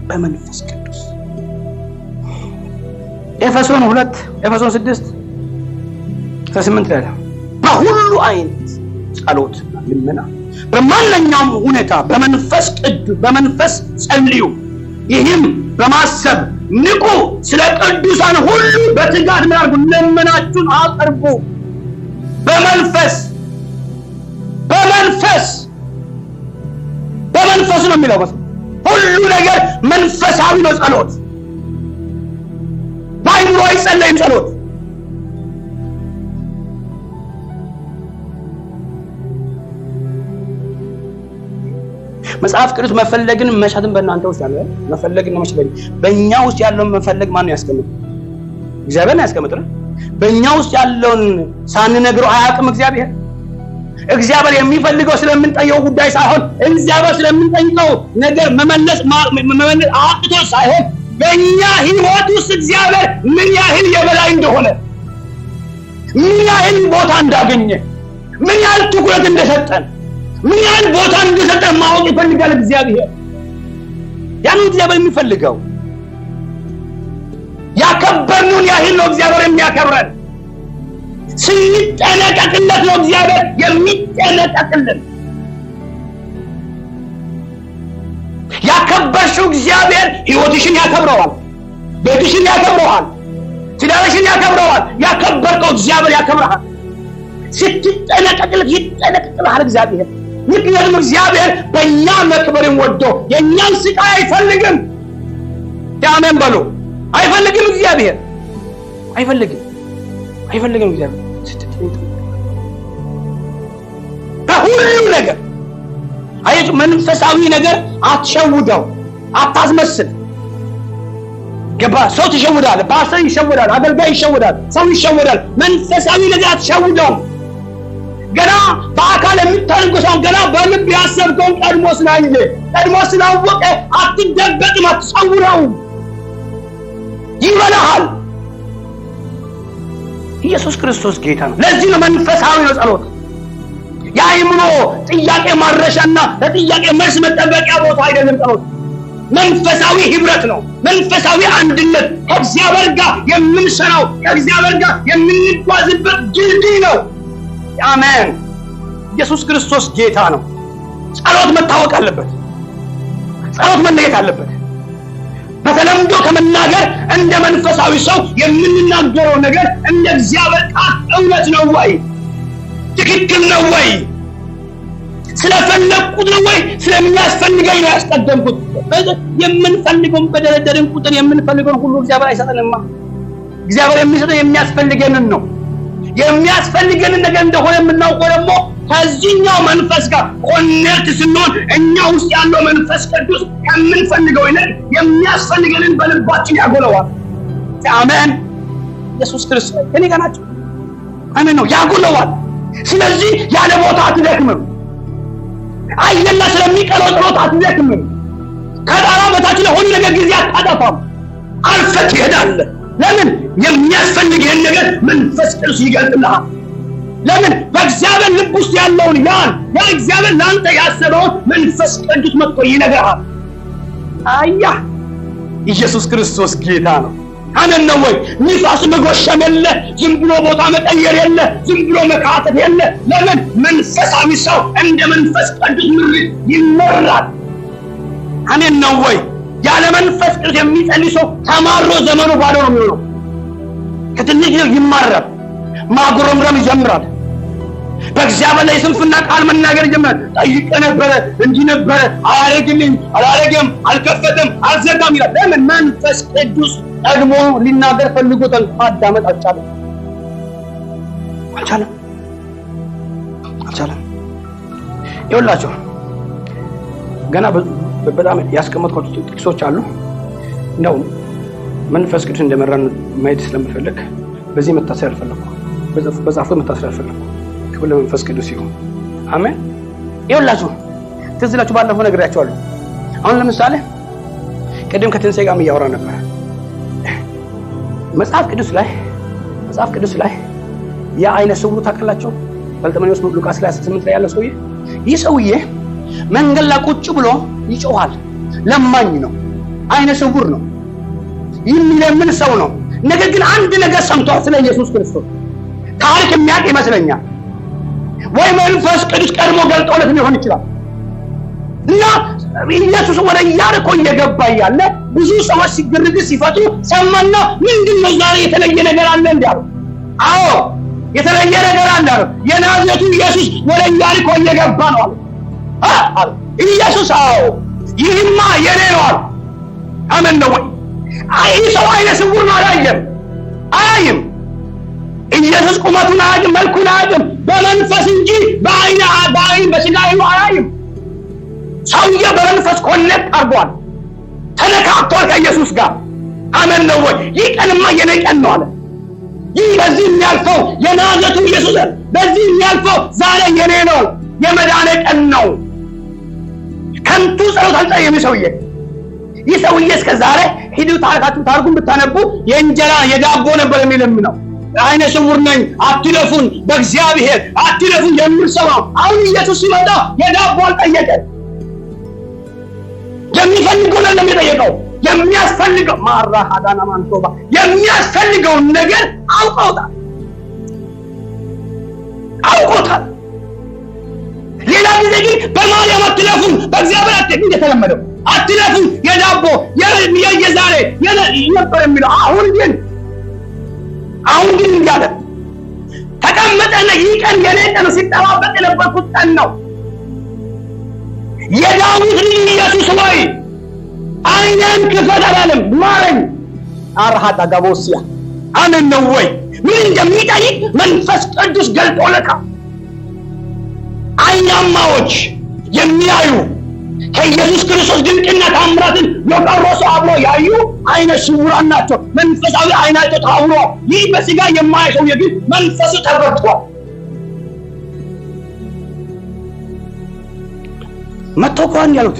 በመንፈስ ቅዱስ ኤፌሶን 6:8 ላይ በሁሉ አይነት ጸሎት ልመና በማንኛውም ሁኔታ በመንፈስ ጸልዩ፣ ይህም በማሰብ ንቁ፣ ስለ ቅዱሳን ሁሉ በትጋት ምናርጉ፣ ልመናችሁን አቅርቡ። በመንፈስ ነው የሚለው። ሁሉ ነገር መንፈሳዊ ነው። ጸሎት ባይኖር አይጸለይም። ጸሎት መጽሐፍ ቅዱስ መፈለግን መሻትን በእናንተ ውስጥ ያለው መፈለግን ነው። መሽለኝ በእኛ ውስጥ ያለውን መፈለግ ማን ነው ያስቀምጠው? እግዚአብሔር ነው ያስቀምጠው። በእኛ ውስጥ ያለውን ሳንነግረው አያውቅም እግዚአብሔር። እግዚአብሔር የሚፈልገው ስለምንጠይቀው ጉዳይ ሳይሆን እግዚአብሔር ስለምንጠይቀው ነገር መመለስ አቅቶ ሳይሆን በእኛ ህይወት ውስጥ እግዚአብሔር ምን ያህል የበላይ እንደሆነ፣ ምን ያህል ቦታ እንዳገኘ፣ ምን ያህል ትኩረት እንደሰጠን፣ ምን ያህል ቦታ እንደሰጠን ማወቅ ይፈልጋል እግዚአብሔር። ያን እግዚአብሔር የሚፈልገው ያከበርነውን ያህል ነው እግዚአብሔር የሚያከብረን። ስንጠነቀቅለት ነው እግዚአብሔር የሚጠነቀቅልን። ያከበርሽው እግዚአብሔር ህይወትሽን ያከብረዋል፣ ቤትሽን ያከብረዋል፣ ትዳርሽን ያከብረዋል። ያከበርከው እግዚአብሔር ያከብረሃል። ስትጠነቀቅለት ይጠነቀቅልሃል እግዚአብሔር። ምክንያቱም እግዚአብሔር በእኛ መክበርን ወዶ የእኛን ስቃይ አይፈልግም። አሜን በሉ። አይፈልግም እግዚአብሔር አይፈልግም እግዚአብሔር። በሁሉ ነገር አየች። መንፈሳዊ ነገር አትሸውደው፣ አታስመስል። ገባ? ሰው ትሸውዳል፣ ፓስተር ይሸውዳል፣ አገልጋይ ይሸውዳል፣ ሰው ይሸውዳል። መንፈሳዊ ነገር አትሸውደው። ገና በአካል የሚታንቀው ሰው ገና በልብ ያሰብከውን ቀድሞ ስላወቀ አትደበቅም፣ አትሰውረው፣ ይበላሃል። ኢየሱስ ክርስቶስ ጌታ ነው። ለዚህ ነው መንፈሳዊ ነው ጸሎት። የአእምሮ ጥያቄ ማረሻና ለጥያቄ መልስ መጠበቂያ ቦታ አይደለም ጸሎት። መንፈሳዊ ህብረት ነው፣ መንፈሳዊ አንድነት፣ ከእግዚአብሔር ጋር የምንሰራው ከእግዚአብሔር ጋር የምንጓዝበት ድልድይ ነው። አሜን። ኢየሱስ ክርስቶስ ጌታ ነው። ጸሎት መታወቅ አለበት። ጸሎት መለየት አለበት። በተለምዶ ከመናገር እንደ መንፈሳዊ ሰው የምንናገረው ነገር እንደ እግዚአብሔር ቃል እውነት ነው ወይ? ትክክል ነው ወይ? ስለፈለኩት ነው ወይ? ስለሚያስፈልገኝ ነው ያስቀደምኩት? የምንፈልገውን በደረደርን ቁጥር የምንፈልገውን ሁሉ እግዚአብሔር አይሰጠንማ። እግዚአብሔር የሚሰጠን የሚያስፈልገንን ነው። የሚያስፈልገንን ነገር እንደሆነ የምናውቀው ደግሞ ከዚህኛው መንፈስ ጋር ኮኔክት ስንሆን እኛ ውስጥ ያለው መንፈስ ቅዱስ ከምንፈልገው ይልቅ የሚያስፈልገንን በልባችን ያጎለዋል። አሜን። ኢየሱስ ክርስቶስ ከኔ ጋር ናቸው። አሜን ነው፣ ያጎለዋል። ስለዚህ ያለ ቦታ አትደክምም። አየላ ስለሚቀረው ጸሎት አትደክምም። ከጣራ በታች ለሆነ ነገር ጊዜ አታጠፋም። አልፈህ ትሄዳለህ። ለምን? የሚያስፈልግህን ነገር መንፈስ ቅዱስ ይገልጥልሃል። ለምን? በእግዚአብሔር ልብ ውስጥ ያለውን ያ እግዚአብሔር ለአንተ ያሰበውን መንፈስ ቅዱስ መጥቶ ይነግርሃል። አያ ኢየሱስ ክርስቶስ ጌታ ነው። አሜን ነው ወይ? ንፋስ መጎሸም የለ፣ ዝም ብሎ ቦታ መቀየር የለ፣ ዝም ብሎ መካተት የለ። ለምን? መንፈሳዊ ሰው እንደ መንፈስ ቅዱስ ምሪት ይመራል። አሜን ነው ወይ? ያለ መንፈስ ቅዱስ የሚጸልይ ሰው ተማሮ ዘመኑ ባዶ ነው የሚሆነው። ከትንሽ ይማራል፣ ማጉረምረም ይጀምራል። በእግዚአብሔር ላይ ስንፍና ቃል መናገር ጀመረ። ጠይቄ ነበረ፣ እንዲህ ነበረ፣ አላረግልኝ፣ አላረገም፣ አልከፈተም፣ አልዘጋም ይላል። ለምን? መንፈስ ቅዱስ ቀድሞ ሊናገር ፈልጎታል። ማዳመጥ አልቻለም። ይኸውላችሁ ገና በጣም ያስቀመጥኳቸው ጥቅሶች አሉ። እንደው መንፈስ ቅዱስ እንደመራን ማየት ስለምፈልግ በዚህ መታሰር አልፈለኩም። በዛፉ መታሰር አልፈለኩም። ክብር ለመንፈስ ቅዱስ ይሁን። አሜን። ይኸውላችሁ ትዝ ይላችሁ ባለፈው ነግሬያችኋለሁ። አሁን ለምሳሌ ቅድም ከትንሣኤ ጋር እያወራ ነበር። መጽሐፍ ቅዱስ ላይ ያ አይነ ስውሩ ታውቃላችሁ? በልጠመኔዎስ ሉቃስ ላይ 18 ላይ ያለው ሰውዬ፣ ይህ ሰውዬ መንገድ ላይ ቁጭ ብሎ ይጮሃል። ለማኝ ነው፣ አይነ ስውር ነው፣ የሚለምን ሰው ነው። ነገር ግን አንድ ነገር ሰምቷል ስለ ኢየሱስ ክርስቶስ። ታሪክ የሚያውቅ ይመስለኛል፣ ወይ መንፈስ ቅዱስ ቀድሞ ገልጦለት ሊሆን ይችላል። እና ኢየሱስ ወደ ኢያሪኮ እየገባ እያለ ብዙ ሰዎች ሲግርግር ሲፈቱ ሰማና፣ ምንድነው ዛሬ የተለየ ነገር አለ እንዲያሉ። አዎ የተለየ ነገር አለ። የናዝሬቱ ኢየሱስ ወደ ኢያሪኮ እየገባ ነው አለ ኢየሱስ። አዎ ይህማ የኔ ነው አለ። አሜን ነው ወይ? ይህ ሰው አይነ ስውር ነው፣ አያይም። ኢየሱስ ቁመቱን አያይም፣ መልኩን አያይም። በመንፈስ እንጂ በአይን በስጋ አያይም። ሰውዬው በመንፈስ ኮኔክት አድርጓል፣ ተነካክቷል ከኢየሱስ ጋር። አሜን ነው ወይ? ይህ ቀንማ የኔ ቀን ነው አለ። ይህ በዚህ የሚያልፈው የናዝሬቱ ኢየሱስ በዚህ የሚያልፈው ዛሬ የኔ ነው፣ የመዳኔ ቀን ነው። ከንቱ ጸሎት አልጸየም ሰውዬ። ይህ ሰውዬ እስከ ዛሬ ሂዱ ታሪካችሁ ታርጉን ብታነቡ የእንጀራ የዳቦ ነበር የሚለምነው። አይነ ስውር ነኝ አትለፉን፣ በእግዚአብሔር አትለፉን የሚል ሰው ነው። አሁን ኢየሱስ ሲመጣ የዳቦ አልጠየቀም። የሚፈልገው ነው የሚጠየቀው። የሚያስፈልገው ማራሃዳና ማንቶባ የሚያስፈልገውን ነገር አውቆታል። ሌላ ጊዜ ግን በማርያም አትለፉን፣ በእግዚአብሔር አትለፉን እንደተለመደው አትለፉን፣ የዳቦ የዛሬ ነበር የሚለው። አሁን ግን እንዲያለ ተቀመጠና ይህ ቀን የኔ ቀን ሲጠባበቅ የነበርኩት ቀን ነው። የዳዊት ልጅ ኢየሱስ ሆይ አይነን ክፈት አላለም፣ ማረኝ። አርሃታ ጋቦሲያ አሜን ነው ወይ? ምን እንደሚጠይቅ መንፈስ ቅዱስ ገልጦለታል። አይናማዎች የሚያዩ ከኢየሱስ ክርስቶስ ድንቅና ታምራትን የቀረሱ አብሮ ያዩ አይነ ስውራን ናቸው። መንፈሳዊ አይናቸው ታውሮ፣ ይህ በስጋ የማያሸው ግን መንፈሱ ተበርቷል። መጥተው ያሉት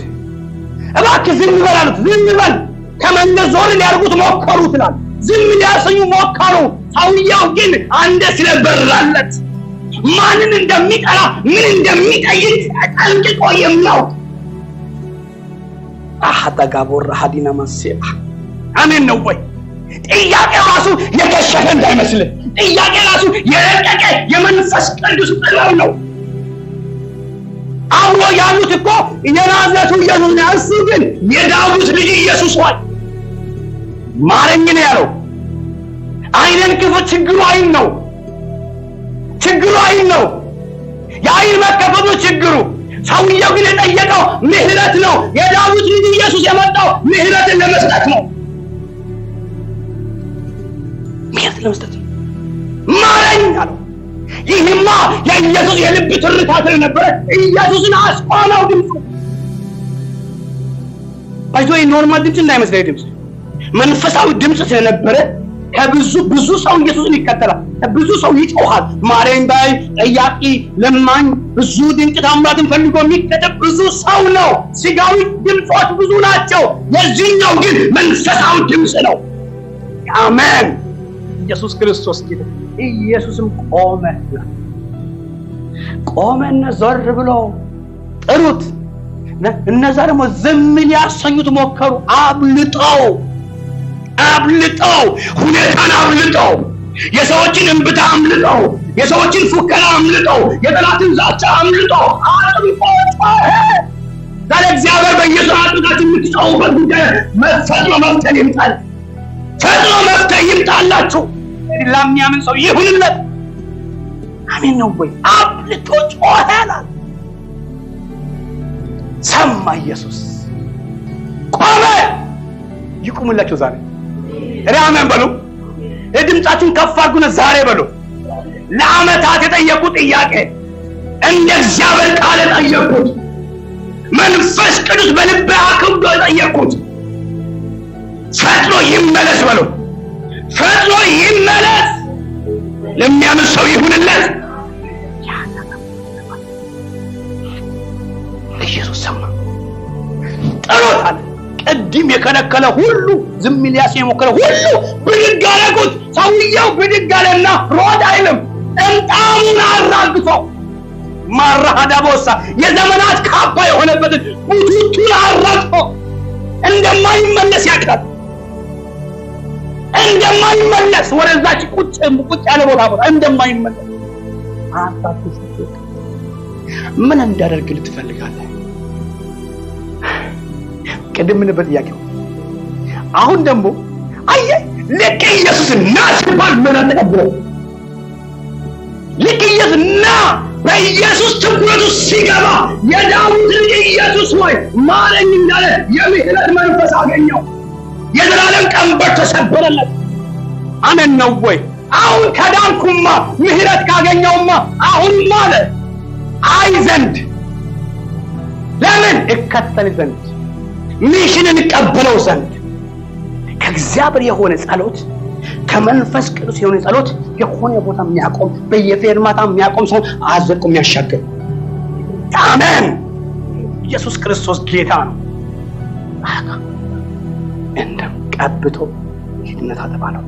እባክህ ዝም በል አሉት። ዝም በል ከመንገድ ዞር ሊያርጉት ሞከሩ ትላል። ዝም ሊያሰኙ ሞከሩ። ሰውየው ግን አንደ ስለበራለት ማንን እንደሚጠራ ምን እንደሚጠይቅ ጠንቅቆ የሚያውቅ አሐዳጋቦራ ሐዲና ማሴባ አሜን ነው ወይ? ጥያቄ ራሱ የከሸፈ እንዳይመስል፣ ጥያቄ ራሱ የረቀቀ የመንፈስ ቅዱስ ጥበብ ነው። አብሮ ያሉት እኮ የናዝሬቱ ኢየሱስ ነው። እሱ ግን የዳዊት ልጅ ኢየሱስ ሆይ ማረኝ ነው ያለው። አይነን ክፈት። ችግሩ አይን ነው። የአይን መከፈቱ ችግሩ። ሰውየው ግን የጠየቀው ምህረት ነው። የዳዊት ልጅ ኢየሱስ የመጣው ምህረትን ለመስጠት ነው። ማረኝ አለው። ይህማ የኢየሱስ የልብ ትርታ ስለነበረ ኢየሱስን አስቆመው ድምፁ። አይቶ ኖርማል ድምፅ እንዳይመስለው ድምፅ መንፈሳዊ ድምፅ ስለነበረ ብዙ ሰው ኢየሱስን ይከተላል። ብዙ ሰው ይጮሃል። ማረኝ ባይ፣ ጠያቂ፣ ለማኝ፣ ብዙ ድንቅ ታምራትን ፈልጎ የሚከተል ብዙ ሰው ነው። ስጋዊ ድምፆች ብዙ ናቸው። የዚህኛው ግን መንፈሳዊ ድምፅ ነው። አሜን። ኢየሱስ ክርስቶስ ጌታ። ኢየሱስም ቆመና ዞር ብሎ ጥሩት። እነዛ ደግሞ ዝም ሊያሰኙት ሞከሩ። አብልጠው ሁኔታን አብልጠው፣ የሰዎችን እንብታ አምልጠው፣ የሰዎችን ፉከራ አምልጠው፣ የጠላትን ዛቻ አምልጠው አጥብቆ ጮኸ። ዛሬ እግዚአብሔር በኢየሱስ አጥብቃችሁ የምትጮሁበት ጉዳይ ፈጥኖ መፍትሄ ይምጣላችሁ። ለሚያምን ሰው ይሁንለት። አሜን ነው ወይ? አብልቶ ጮኸ አለ። ሰማ ኢየሱስ። ቆመ። ይቁምላችሁ ዛሬ አሜን በሉ። ድምጻችሁን ከፍ አድርጉና ዛሬ በሉ። ለዓመታት የጠየቁት ጥያቄ እንደ እግዚአብሔር ቃል ጠየቁት። መንፈስ ቅዱስ በልቤ አክብዶ ጠየቁት። ፈጥኖ ይመለስ በሉ። ፈጥኖ ይመለስ። ለሚያምን ሰው ይሁንለት። ኢየሱስ ሰማ። ጠሮታል። ቅድም የከለከለ ሁሉ ዝም ሊያስ የሞከረ ሁሉ ብድግ አደረጉት። ሰውየው ብድግ አለና ሮጥ አይልም። ጥምጣሙን አራግፎ ማራሃዳ ቦሳ የዘመናት ካባ የሆነበትን ቡቱቱን አራግፎ እንደማይመለስ ያውቃል። እንደማይመለስ ወደዛች ቁጭ ያለ ቦታ እንደማይመለስ አጣጥቶ ምን እንዳደርግልህ ትፈልጋለህ? ቅድም ነበር ጥያቄው። አሁን ደግሞ አየህ ልክ ኢየሱስን ና ሲባል ምን ተቀበለው? ልክ ኢየሱስ ና በኢየሱስ ትኩረቱ ሲገባ የዳዊት ልጅ ኢየሱስ ሆይ ማረኝ እንዳለ የምህረት መንፈስ አገኘው። የዘላለም ቀንበር ተሰበረለት። አሜን ነው ወይ? አሁን ከዳንኩማ ምህረት ካገኘውማ አሁን ማለት አይ ዘንድ ለምን እከተል ዘንድ ሚሽንን ቀበለው ዘንድ ከእግዚአብሔር የሆነ ጸሎት ከመንፈስ ቅዱስ የሆነ ጸሎት የሆነ ቦታ የሚያቆም በየፌርማታ የሚያቆም ሰው አዘቆ የሚያሻገር። አሜን። ኢየሱስ ክርስቶስ ጌታ ነው። እንደም ቀብቶ ሂድነት አጠባለው።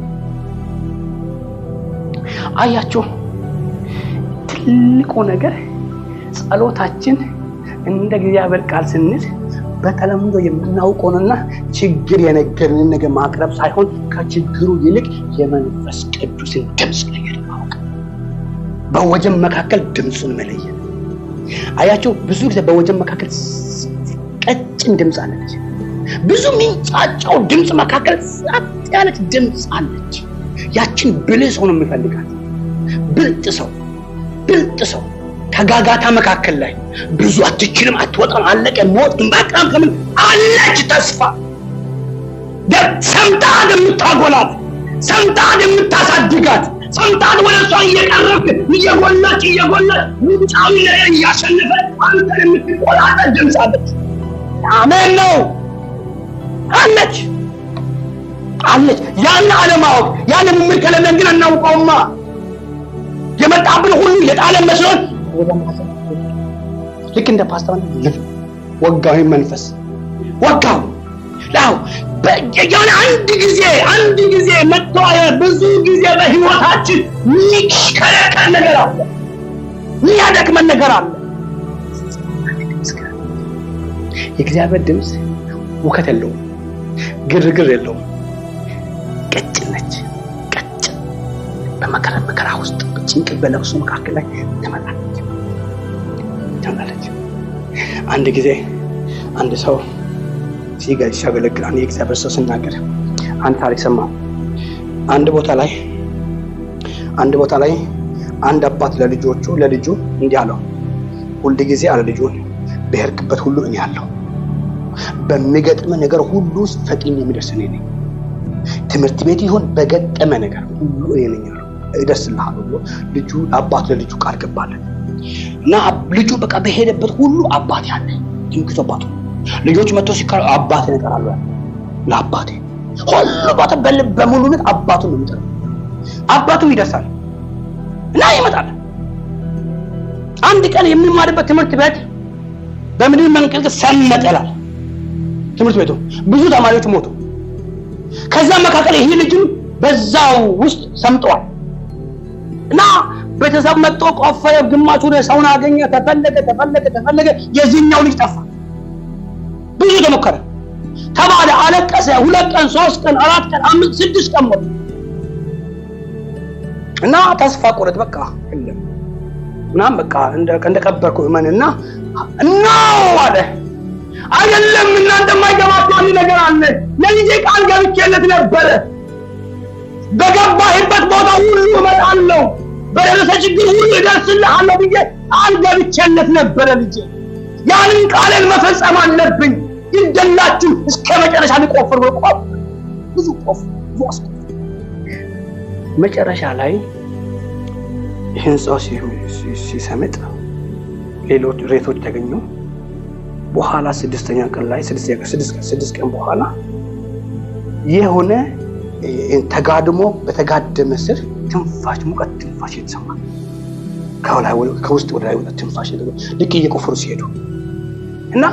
አያችሁ ትልቁ ነገር ጸሎታችን እንደ እግዚአብሔር ቃል ስንል በተለምዶ የምናውቀውና ችግር የነገረንን ነገር ማቅረብ ሳይሆን ከችግሩ ይልቅ የመንፈስ ቅዱስን ድምጽ ማወቅ፣ በወጀብ መካከል ድምጹን መለየት። አያችሁ ብዙ ጊዜ በወጀብ መካከል ቀጭን ድምጽ አለች። ብዙ ሚንጫጫው ድምጽ መካከል ጸጥ ያለች ድምጽ አለች። ያችን ብልህ ሰው ነው የሚፈልጋት። ብልጥ ሰው ከጋጋታ መካከል ላይ ብዙ አትችልም፣ አትወጣም፣ አለቀ ሞት ማቅራም ከምን አለች ተስፋ ሰምታን የምታጎላት፣ ሰምታን የምታሳድጋት፣ ሰምታን ወደ እሷ እየቀረብክ እየጎላች ውጫዊ ነገር እያሸነፈ አንተን የምትቆጣጠር ድምፅ አለች። አሜን ነው። አለች። ያን አለማወቅ ያን የምንከለለን ግን እናውቀውማ የመጣብን ሁሉ የጣለን መስሎን ልክ እንደ ፓስተር ወጋው መንፈስ ወጋው ላው በየሆነ አንድ ጊዜ መጥቷል። ብዙ ጊዜ በህይወታችን ሚሽከረከር ነገር አለ፣ ሚያደክመን ነገር አለ። የእግዚአብሔር ድምፅ ውከት የለውም፣ ግርግር የለውም። ቀጭን ነች። ቀጭን በመከራ ውስጥ ጭንቅ በለቅሶ መካከል ላይ ትመጣለች። አንድ ጊዜ አንድ ሰው ሲያገለግል አንድ የእግዚአብሔር ሰው ሲናገር አንድ ታሪክ ሰማሁ። አንድ ቦታ ላይ አንድ አባት ለልጁ እንዲህ አለው፣ ሁል ጊዜ አለ ልጁን በሄድክበት ሁሉ እኔ አለሁ፣ በሚገጥም ነገር ሁሉ ፈጥኜ የሚደርስ እኔ ነኝ። ትምህርት ቤት ይሁን በገጠመ ነገር ሁሉ እኔ ነኝ አለው፣ እደርስልሃለሁ ብሎ ለልጁ ቃል ገባለት። እና ልጁ በቃ በሄደበት ሁሉ አባቴ አለ። ትምክቶ አባቱ ልጆች መጥቶ ሲካሩ አባቴ ይጠራሉ። ለአባቴ ሁሉ ቦታ በሙሉነት አባቱ ነው የሚጠራው። አባቱ ይደርሳል እና ይመጣል። አንድ ቀን የሚማርበት ትምህርት ቤት በምድር መንቀጥቀጥ ሰነጠላል። ትምህርት ቤቱ ብዙ ተማሪዎች ሞቱ። ከዛ መካከል ይሄ ልጅም በዛው ውስጥ ሰምጧል። እና ቤተሰብ መጥቶ ቆፈረ፣ ግማሹ ሰውን አገኘ፣ ተፈለገ። የዚህኛው ልጅ ጠፋ። ብዙ ተሞከረ፣ ተባለ፣ አለቀሰ። 2 ቀን 3 ቀን 4 ቀን 5 6 ቀን ሞተ እና ተስፋ ቆረጥ። በቃ የለም ምናምን በቃ እንደቀበርኩ እመንና አለ። አይደለም እናንተ ማይገባችሁ አንድ ነገር አለ። ለልጄ ቃል ገብቼለት ነበረ፣ በገባህበት ቦታ ሁሉ እመጣለሁ፣ በደረሰ ችግር ሁሉ እደርስልሃለሁ ብዬ ቃል ገብቼለት ነበረ ልጄ። ያንን ቃልን መፈጸም አለብኝ። ይደላችሁ እስከ መጨረሻ ሊቆፍር ብሎ ብዙ መጨረሻ ላይ ህንጻው ሲሰምጥ ሌሎች ሬቶች ተገኙ። በኋላ ስድስተኛ ቀን ላይ ስድስት ቀን በኋላ የሆነ ተጋድሞ በተጋደመ ስር ትንፋሽ ሙቀት ትንፋሽ የተሰማ ከውስጥ ወደ ላይ ወጣ ትንፋሽ ልክ እየቆፈሩ ሲሄዱ እና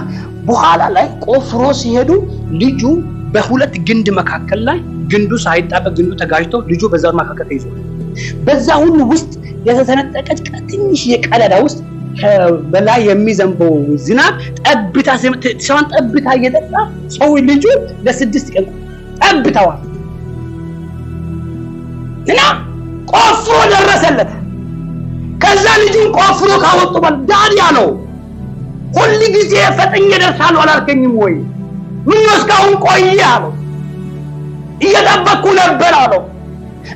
በኋላ ላይ ቆፍሮ ሲሄዱ ልጁ በሁለት ግንድ መካከል ላይ ግንዱ ሳይጣበቅ ግንዱ ተጋጅቶ ልጁ በዛው መካከል ተይዞ በዛ ሁሉ ውስጥ የተሰነጠቀች ትንሽ የቀዳዳ ውስጥ በላይ የሚዘንበው ዝናብ ጠብታ ሲሆን ጠብታ እየጠጣ ሰው ልጁ ለስድስት ቀን ጠብታዋል እና ቆፍሮ ደረሰለት። ከዛ ልጁን ቆፍሮ ካወጡ በኋላ ዳዲያ ነው ሁሉ ጊዜ ፈጥኜ ደርሳለሁ አላልከኝም ወይ? ምን እስካሁን ቆየ አለው። እየጠበቅኩ ነበር አለው።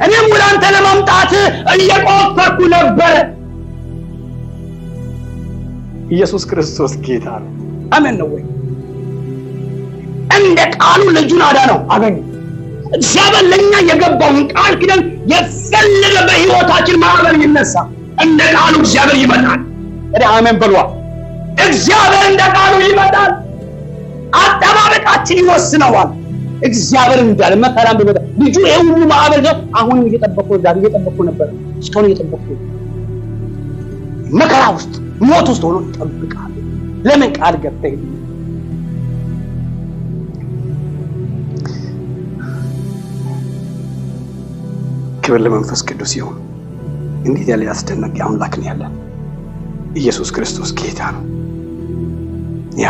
እኔም ወደ አንተ ለማምጣት እየቆፈርኩ ነበር። ኢየሱስ ክርስቶስ ጌታ ነው። አሜን ነው ወይ? እንደ ቃሉ ልጁን አዳነው አገኘ። እግዚአብሔር ለኛ የገባውን ቃል ኪዳን የፈለገ በህይወታችን ማዕበል ይነሳ እንደ ቃሉ እግዚአብሔር ይመጣል። አሜን በሏ። እግዚአብሔር እንደ ቃሉ ይመጣል። አጠባበቃችን ይወስነዋል። እግዚአብሔር እንዳለ መከራም ቢመጣ ልጁ ሁሉ ማዕበል ነው። አሁንም እየጠበቁ ነበር። እስካሁን እየጠበቁ መከራ ውስጥ ሞት ውስጥ ሆኖ ይጠብቃል። ለምን ቃል ገብተህ ክብር ለመንፈስ ቅዱስ ይሁን። እንዴት ያለ አስደናቂ አምላክ ነው ያለን። ኢየሱስ ክርስቶስ ጌታ ነው። ያ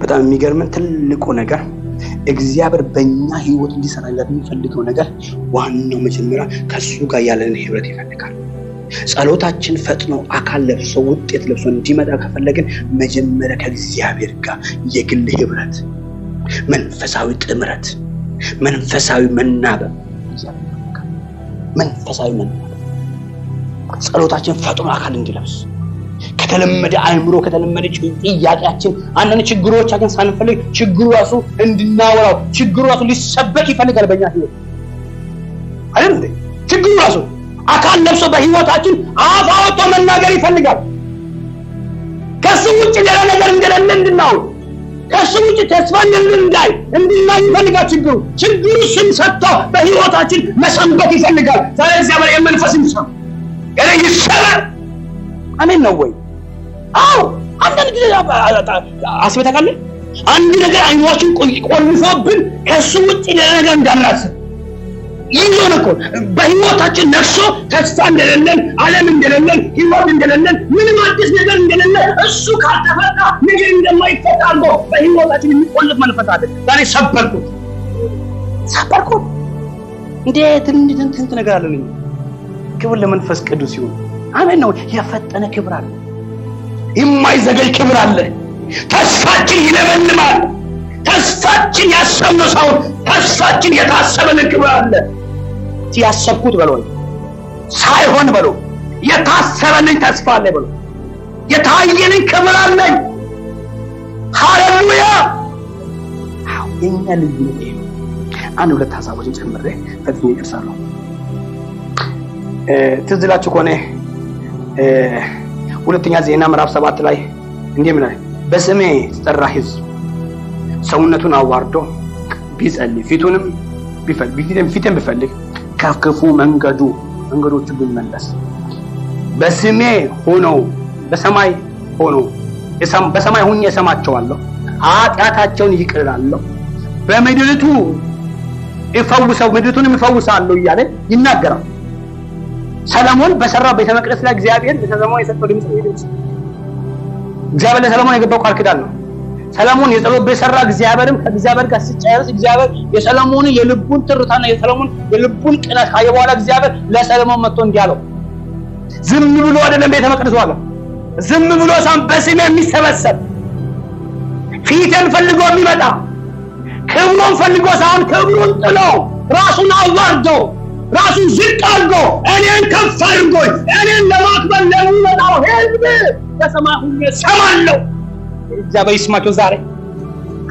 በጣም የሚገርመን ትልቁ ነገር እግዚአብሔር በእኛ ህይወት እንዲሰራ የሚፈልገው ነገር ዋናው መጀመሪያ ከሱ ጋር ያለን ህብረት ይፈልጋል። ጸሎታችን ፈጥኖ አካል ለብሶ ውጤት ለብሶ እንዲመጣ ከፈለግን መጀመሪያ ከእግዚአብሔር ጋር የግል ህብረት፣ መንፈሳዊ ጥምረት፣ መንፈሳዊ መናበብ ጸሎታችን ፈጥኖ አካል እንዲለብስ ከተለመደ አይምሮ ከተለመደ ጥያቄያችን አንዳንድ ችግሮቻችን ሳንፈልግ ችግሩ ራሱ እንድናወራው ችግሩ ራሱ ሊሰበክ ይፈልጋል በእኛ ህይወት አይደል እንዴ? ችግሩ ራሱ አካል ለብሶ በህይወታችን አፍ አውጥቶ መናገር ይፈልጋል። ከሱ ውጭ ሌላ ነገር እንደሌለ እንድናውቅ ከሱ ውጭ ተስፋ እንዳይ እንድናይ ይፈልጋል። ችግሩ ስም ሰጥቶ በህይወታችን መሰንበት ይፈልጋል። ዛሬ እግዚአብሔር የመንፈስ ይሰማ ይሰማል። አሜን ነው ወይ? አዎ። አንዳንድ ጊዜ አስበታካለ አንድ ነገር አይኗችን ቆልፎብን ከሱ ውጭ ሌላ ነገር እንዳናስብ ይሆን እኮ በህይወታችን ነክሶ ተስፋ እንደሌለን ዓለም እንደሌለን ህይወት እንደሌለን ምንም አዲስ ነገር እንደሌለ እሱ ካልተፈታ ነገር እንደማይፈታ አድርጎ በህይወታችን የሚቆልፍ መንፈስ አለ። ዛሬ ሰበርኩት እንዴት እንትን ነገር አለኝ። ክብር ለመንፈስ ቅዱስ ይሁን። አሜን ነው። የፈጠነ ክብር አለ፣ የማይዘገይ ክብር አለ። ተስፋችን ይለመልማል። ተስፋችን ያሰብነው ሳይሆን ተስፋችን የታሰበልን ክብር አለ። ያሰብኩት በለው ሳይሆን በለው የታሰበልኝ ተስፋ አለ በለው የታየልኝ ክብር አለኝ። ሃሌሉያ። የኛ ልዩ ነው። አንድ ሁለት ሀሳቦችን ጨምሬ ፈጥኜ እጨርሳለሁ። ትዝ ይላችሁ ከሆነ ሁለተኛ ዜና ምዕራፍ 7 ላይ እንዲህ ምን አለ? በስሜ የተጠራ ሕዝብ ሰውነቱን አዋርዶ ቢጸልይ ፊቱንም ቢፈልግ ከክፉ መንገዶቹ ቢመለስ በስሜ ሆነው በሰማይ ሆኜ እሰማቸዋለሁ፣ ኃጢአታቸውን ይቅር እላለሁ፣ ምድሪቱንም እፈውሳለሁ እያለ ይናገራል። ሰለሞን በሰራው ቤተ መቅደስ ላይ እግዚአብሔር ለሰለሞን የሰጠው ድምጽ ነው። እግዚአብሔር ለሰለሞን የገባው ቃል ኪዳን ነው። ሰለሞን የጸሎት ቤት ሰራ። እግዚአብሔርም ከእግዚአብሔር ጋር ሲጨርስ እግዚአብሔር የሰለሞን የልቡን ትርታና የሰለሞን የልቡን ቅናት ካየ በኋላ እግዚአብሔር ለሰለሞን መጥቶ እንዲህ አለው፣ ዝም ብሎ አይደለም ቤተ መቅደሱ አለ። ዝም ብሎ ሳይሆን በስሜ የሚሰበሰብ ፊቴን ፈልጎ የሚመጣ ክብሩን ፈልጎ ሳይሆን ክብሩን ጥሎ ራሱን አዋርዶ ራሱን ዝቅ አድርጎ እኔን ከፍ አድርጎ ከሰማይ ሁኜ ሰማለሁ። እግዚአብሔር ይስማቸው ዛሬ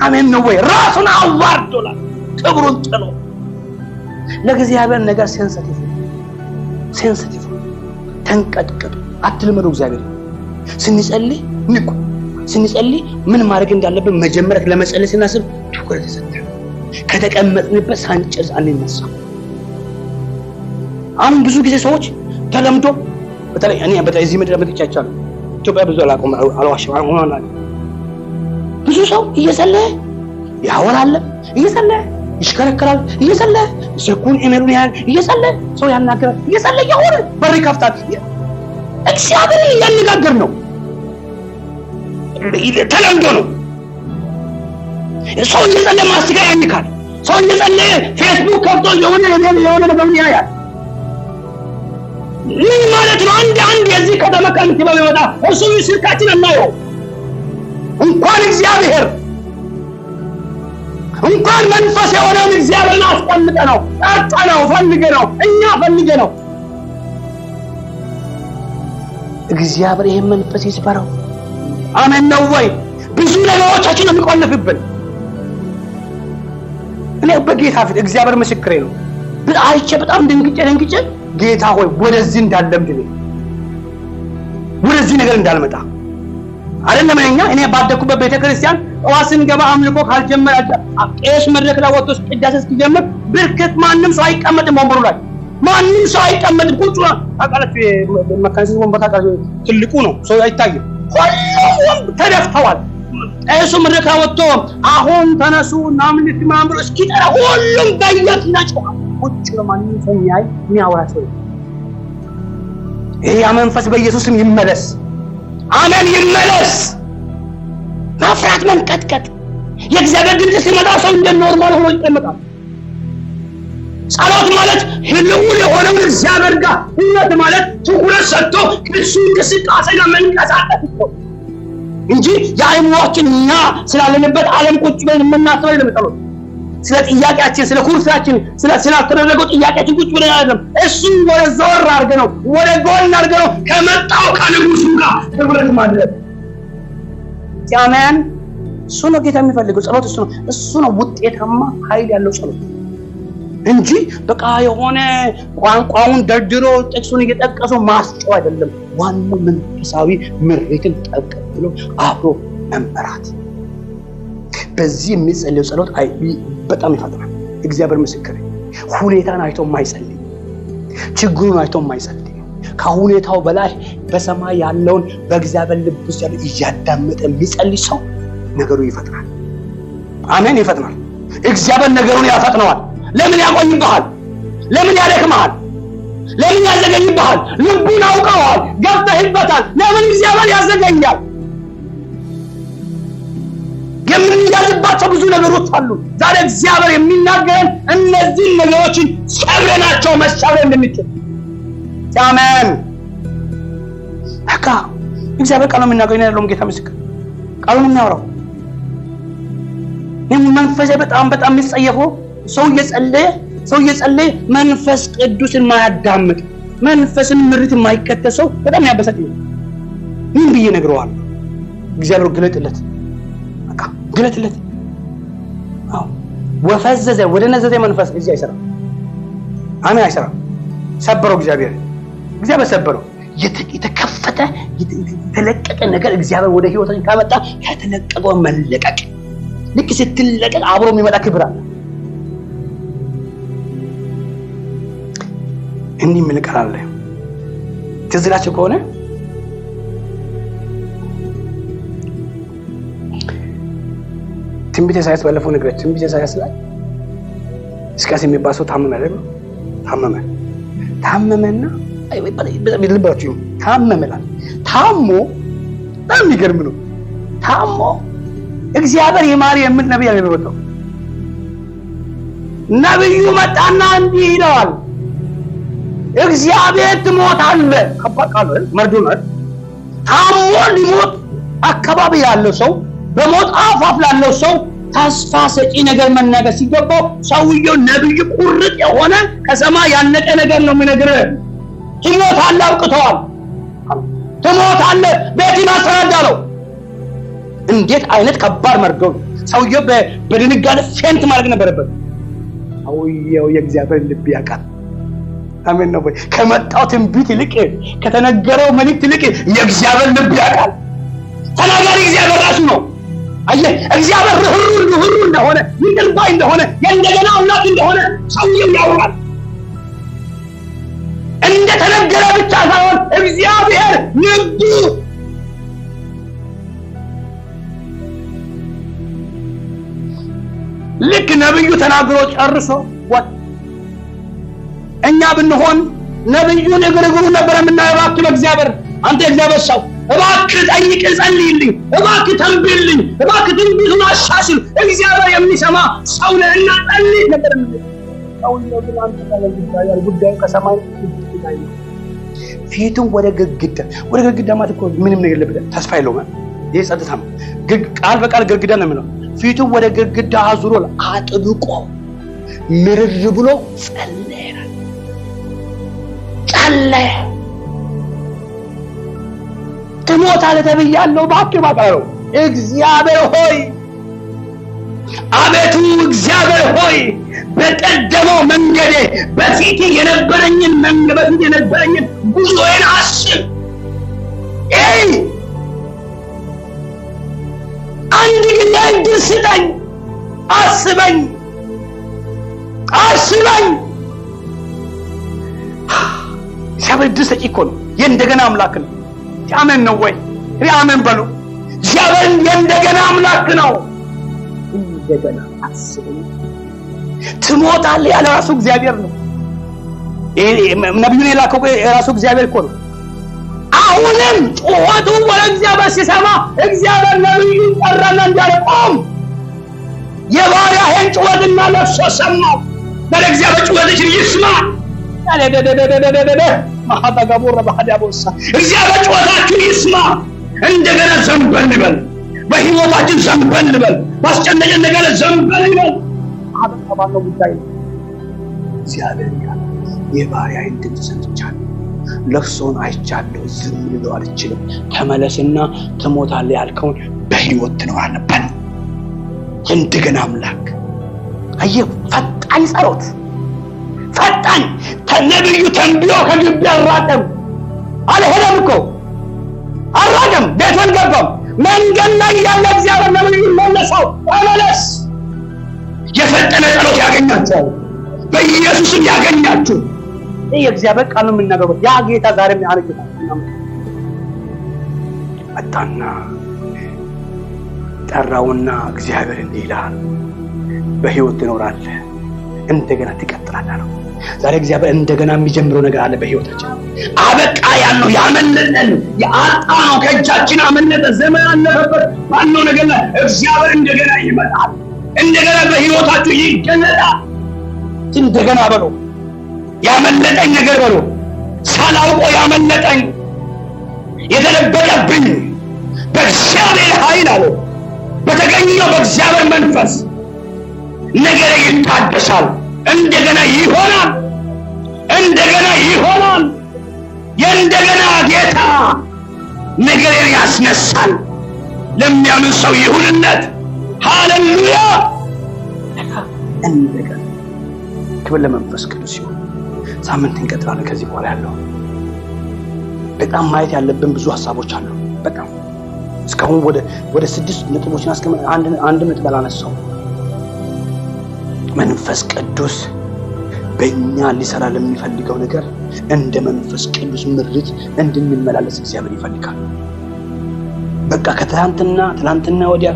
አሜን ነው ወይ? ራሱን አዋርዶላል ክብሩን ጥሎ ለእግዚአብሔር ነገር ሴንሲቲቭ ተንቀጥቀጡ። አትልመዱ። እግዚአብሔር ስንጸልይ ንቁ። ስንጸልይ ምን ማድረግ እንዳለብን መጀመሪያ ለመጸለይ ስናስብ ትኩረት ሰጥተን ከተቀመጥንበት ሳንጨርስ አንነሳ። አሁን ብዙ ጊዜ ሰዎች ተለምዶ በተለይ እኔ በዚህ ምድር መጥቻለሁ። ኢትዮጵያ ብዙ አልዋሽም። ብዙ ሰው እየጸለየ ያወራል፣ እየጸለየ ይሽከረከራል፣ እየጸለየ ስልኩን ኢሜሉን ያህል እየጸለየ ሰው ያናገራል፣ እየጸለየ ያወራል፣ በር ይከፍታል። እግዚአብሔር እያነጋገር ነው። ተለምዶ ነው። ሰው እየጸለየ ማስቲካ ያኝካል። ሰው እየጸለየ ፌስቡክ ከፍቶ የሆነ ነገር ያያል። ምን ማለት ነው? አንድ የዚህ ከተማ ከንቲባ ቢመጣ እሱ ስልካችን እናየው። እንኳን እግዚአብሔር እንኳን መንፈስ የሆነውን እግዚአብሔርን አስቀምጠ ነው አጣናው ፈልገ ነው እኛ ፈልገ ነው። እግዚአብሔር ይሄን መንፈስ ይስበረው። አሜን ነው ወይ? ብዙ ነገሮቻችን የሚቆልፍብን እኔ በጌታ ፊት እግዚአብሔር ምስክሬ ነው። አይቼ በጣም ደንግጬ ጌታ ሆይ ወደዚህ እንዳለምድ ወደዚህ ነገር እንዳልመጣ አይደለም። እኔ ባደኩበት ቤተክርስቲያን ጠዋት ስንገባ አምልኮ ካልጀመረ ቄስ መድረክ ላይ ወጥቶ ቅዳሴ እስኪጀምር ብርክት ማንም ሰው አይቀመጥም። ወንበሩ ላይ ማንም ሰው አይቀመጥም። ቁጭ ነው። ታውቃላችሁ መካኒዝም ወንበር ታውቃላችሁ፣ ትልቁ ነው፣ ሰው አይታይም። ሁሉም ተደፍተዋል። ቄሱ መድረክ ላይ ወጥቶ አሁን ተነሱ እናምልክ ምናምን ብሎ እስኪጠራ ሁሉም በየፊና ጮኸ። ቁጭ ነው። ማንም ሰው የሚያወራ ሰው ይሄ መንፈስ በኢየሱስም ይመለስ። አሜን ይመለስ። መፍራት መንቀጥቀጥ። የእግዚአብሔር ድምፅ ሲመጣ ሰው እንደ ኖርማል ሆኖ ይቀመጣል። ጸሎት ማለት ህልው የሆነውን እግዚአብሔር ጋር ህይወት ማለት ትኩረት ሰጥቶ ከእሱ እንቅስቃሴ ጋር መንቀሳቀስ ነው እንጂ የአይምሯችን እኛ ስላለንበት ዓለም ቁጭ ብለን የምናስበው አይደለም። ጸሎት ስለ ጥያቄያችን፣ ስለ ኩርሳችን፣ ስላልተደረገው ጥያቄያችን ቁጭ ብለን አይደለም። እሱ ወደ ዞር አድርገን ነው፣ ወደ ጎን አድርገን ነው ከመጣው ከንጉሱ ጋር ህብረት ማድረግ። አሜን። እሱ ነው ጌታ የሚፈልገው ጸሎት። እሱ ነው ውጤታማ ኃይል ያለው ጸሎት እንጂ በቃ የሆነ ቋንቋውን ደርድሮ ጥቅሱን እየጠቀሱ ማስጨው አይደለም። ዋናው መንፈሳዊ ምሪትን ተቀብሎ አብሮ መመራት። በዚህ የሚጸልየው ጸሎት በጣም ይፈጥናል። እግዚአብሔር ምስክር። ሁኔታን አይቶ የማይጸልይ ችግሩን አይቶ የማይጸልይ ከሁኔታው በላይ በሰማይ ያለውን በእግዚአብሔር ልብ ውስጥ ያለው እያዳመጠ የሚጸልይ ሰው ነገሩ ይፈጥናል። አሜን። ይፈጥናል። እግዚአብሔር ነገሩን ያፈጥነዋል። ለምን ያቆይብሃል? ለምን ያደክምሃል? ለምን ያዘገይብሃል? ልቡን አውቀዋል፣ ገብተህበታል። ለምን እግዚአብሔር ያዘገኛል? የምንያዝባቸው ብዙ ነገሮች አሉ። ዛሬ እግዚአብሔር የሚናገረን እነዚህ ነገሮችን ሰብረናቸው መሻገር እንደሚችል። አሜን። በቃ እግዚአብሔር ቃል ነው የሚናገረን ያለውም ጌታ ምስክር ቃሉ ነው የሚያወራው። መንፈስ በጣም የሚጸየፈው ሰው እየጸለየ መንፈስ ቅዱስን ማያዳምጥ መንፈስን ምሪት የማይከተል ሰው በጣም ያበሳጭ ነው። ምን ብዬ ነግረዋለሁ? እግዚአብሔር ግለጥለት፣ በቃ ግለጥለት። አዎ ወፈዘዘ ወደ ነዘዘ መንፈስ እዚህ አይሰራም። አሜን፣ አይሰራም። ሰበረው እግዚአብሔር ሰበረው። የተከፈተ የተለቀቀ ነገር እግዚአብሔር ወደ ህይወታችን ካመጣ ከተለቀቀው መለቀቅ፣ ልክ ስትለቀቅ አብሮ የሚመጣ ክብር አለ። እንዲህ ምን ቃል አለ? ትዝ ይላችሁ ከሆነ ትንቢተ ኢሳይያስ ባለፈው ነገር ትንቢተ ኢሳይያስ ላይ ሕዝቅያስ የሚባል ሰው ታመመ አይደል? ታመመና ልባችሁ ታመመላል። ታሞ በጣም የሚገርም ነው። ታሞ እግዚአብሔር ይማር የሚል ነብይ ያመጣው ነብዩ መጣና እንዲህ ይለዋል፣ እግዚአብሔር ትሞታለህ። ከባድ መርዶ ነው። ታሞ ሊሞት አካባቢ ያለው ሰው በሞት አፋፍ ላለው ሰው ተስፋ ሰጪ ነገር መናገር ሲገባው ሰውየው ነብይ ቁርጥ የሆነ ከሰማይ ያነቀ ነገር ነው የሚነግርህ። ትሞታለህ፣ አብቅተዋል፣ ትሞታለህ፣ ቤትን አሰናዳለሁ። እንዴት አይነት ከባድ መርዶ! ሰውየው በድንጋጤ ፌንት ማድረግ ነበረበት። ሰውየው የእግዚአብሔር ልብ ያውቃል። አሜን ነው ወይ? ከመጣው ትንቢት ይልቅ ከተነገረው መልእክት ይልቅ የእግዚአብሔር ልብ ያውቃል። ተናጋሪ እግዚአብሔር ራሱ ነው። አየህ፣ እግዚአብሔር ርኅሩህ እንደሆነ፣ ይቅር ባይ እንደሆነ፣ የእንደገና አምላክ እንደሆነ ሰውየው ያውቃል። እንደተነገረ ብቻ ሳይሆን እግዚአብሔር ልቡ ልክ ነብዩ ተናግሮ ጨርሶ ወጥ እኛ ብንሆን ነብዩን እግር ነበር የምናየው። እባክህ በእግዚአብሔር አንተ እግዚአብሔር ሰው እባክህ ጠይቅ፣ ጸልይልኝ፣ እባክህ ተንብይልኝ፣ እባክህ ትንቢቱን አሻሽል፣ እግዚአብሔር የሚሰማ ሰው ነህና ጸልይ ነበር። ሰውየው ግን አንተ ተለይቷል። ጉዳዩ ከሰማይ ይታያል። ፊቱን ወደ ግድግዳ ማለት እኮ ምንም ነገር የለበትም፣ ተስፋ የለውም። ይሄ ጸጥታ ነው። ቃል በቃል ግድግዳ ነው የሚለው። ፊቱን ወደ ግድግዳ አዙሮ አጥብቆ ምርር ብሎ ጸለየ። ትሞታለህ ተብያለሁ፣ እባክህ ባካለው። እግዚአብሔር ሆይ፣ አቤቱ እግዚአብሔር ሆይ፣ በቀደመው መንገዴ በፊት የነበረኝን ጉዞዬን አስብ። አንድ ጊዜ እድል ስጠኝ፣ አስበኝ። እግዚአብሔር እድል ሰጪ እኮ ነው። የእንደገና አምላክ ነው። አሜን ነው ወይ? አሜን በሉ። እግዚአብሔር የእንደገና አምላክ ነው። እንደገና አስበኝ። ትሞታለህ ያለ ራሱ እግዚአብሔር ነው። ነቢዩን የላከው የራሱ እግዚአብሔር እኮ ነው። አሁንም ጩኸቱ ወደ እግዚአብሔር ሲሰማ እግዚአብሔር ነቢዩን ጠራና እንዳለ ቆም፣ የባሪያህን ጩኸትና ለቅሶ ሰማሁ። ለእግዚአብሔር ጩኸትሽን ይስማ። እግዚአብሔር ጩኸታችሁን ይስማ። እንደገና ዘንበል በል፣ በሕይወታችን ዘንበል በል፣ ባስጨነቀን ነገር ዘንበል በል። አበቃባለው ጉዳይ እግዚአብሔር ያለ የባሪያህን ድምፅ ሰምቻለሁ፣ ለቅሶን አይቻለሁ፣ ዝም ልለው አልችልም። ተመለስና ትሞታለህ ያልከውን በሕይወት ትኖራለህ በል። የእንደገና አምላክ አየህ፣ ፈጣን ጸሎት፣ ፈጣን ነቢዩ ተንብዮ ከግቢ አልራቀም፣ አልሄደም እኮ አልራቀም፣ ቤት አልገባም። መንገድ ላይ ያለ እግዚአብሔር ነቢዩን መለሰው፣ ተመለስ። የፈጠነ ጸሎት ያገኛቸዋል፣ በኢየሱስም ያገኛችሁ። ይህ የእግዚአብሔር ቃል ነው የምናገረው። ያ ጌታ ዛሬም ያርግታ መጣና ጠራውና እግዚአብሔር እንዲህ ይላል፣ በሕይወት ትኖራለህ፣ እንደገና ትቀጥላለህ ነው። ዛሬ እግዚአብሔር እንደገና የሚጀምረው ነገር አለ በሕይወታችን። አበቃ ያልነው ያመለጠን የአጣነው ከእጃችን አመለጠ ዘመን አለፈበት ባልነው ነገር ላይ እግዚአብሔር እንደገና ይመጣል። እንደገና በሕይወታችሁ ይገለጣል። እንደገና በሎ ያመለጠኝ ነገር በሎ ሳላውቀው ያመለጠኝ የተደበቀብኝ በእግዚአብሔር ኃይል አለ በተገኘው በእግዚአብሔር መንፈስ ነገር ይታደሳል። እንደገና ይሆናል። የእንደገና ጌታ ነገርን ያስነሳል። ለሚያምን ሰው ይሁንነት። ሃሌሉያ። እንደገና ክብር ለመንፈስ ቅዱስ ይሁን። ሳምንት እንቀጥላለን። ከዚህ በኋላ ያለው በጣም ማየት ያለብን ብዙ ሀሳቦች አሉ። በጣም እስካሁን ወደ 6 ነጥቦችን አስቀምጠን አንድ ነጥብ አላነሳው። መንፈስ ቅዱስ በእኛ ሊሰራ ለሚፈልገው ነገር እንደ መንፈስ ቅዱስ ምሪት እንድንመላለስ እግዚአብሔር ይፈልጋል። በቃ ትላንትና ወዲያ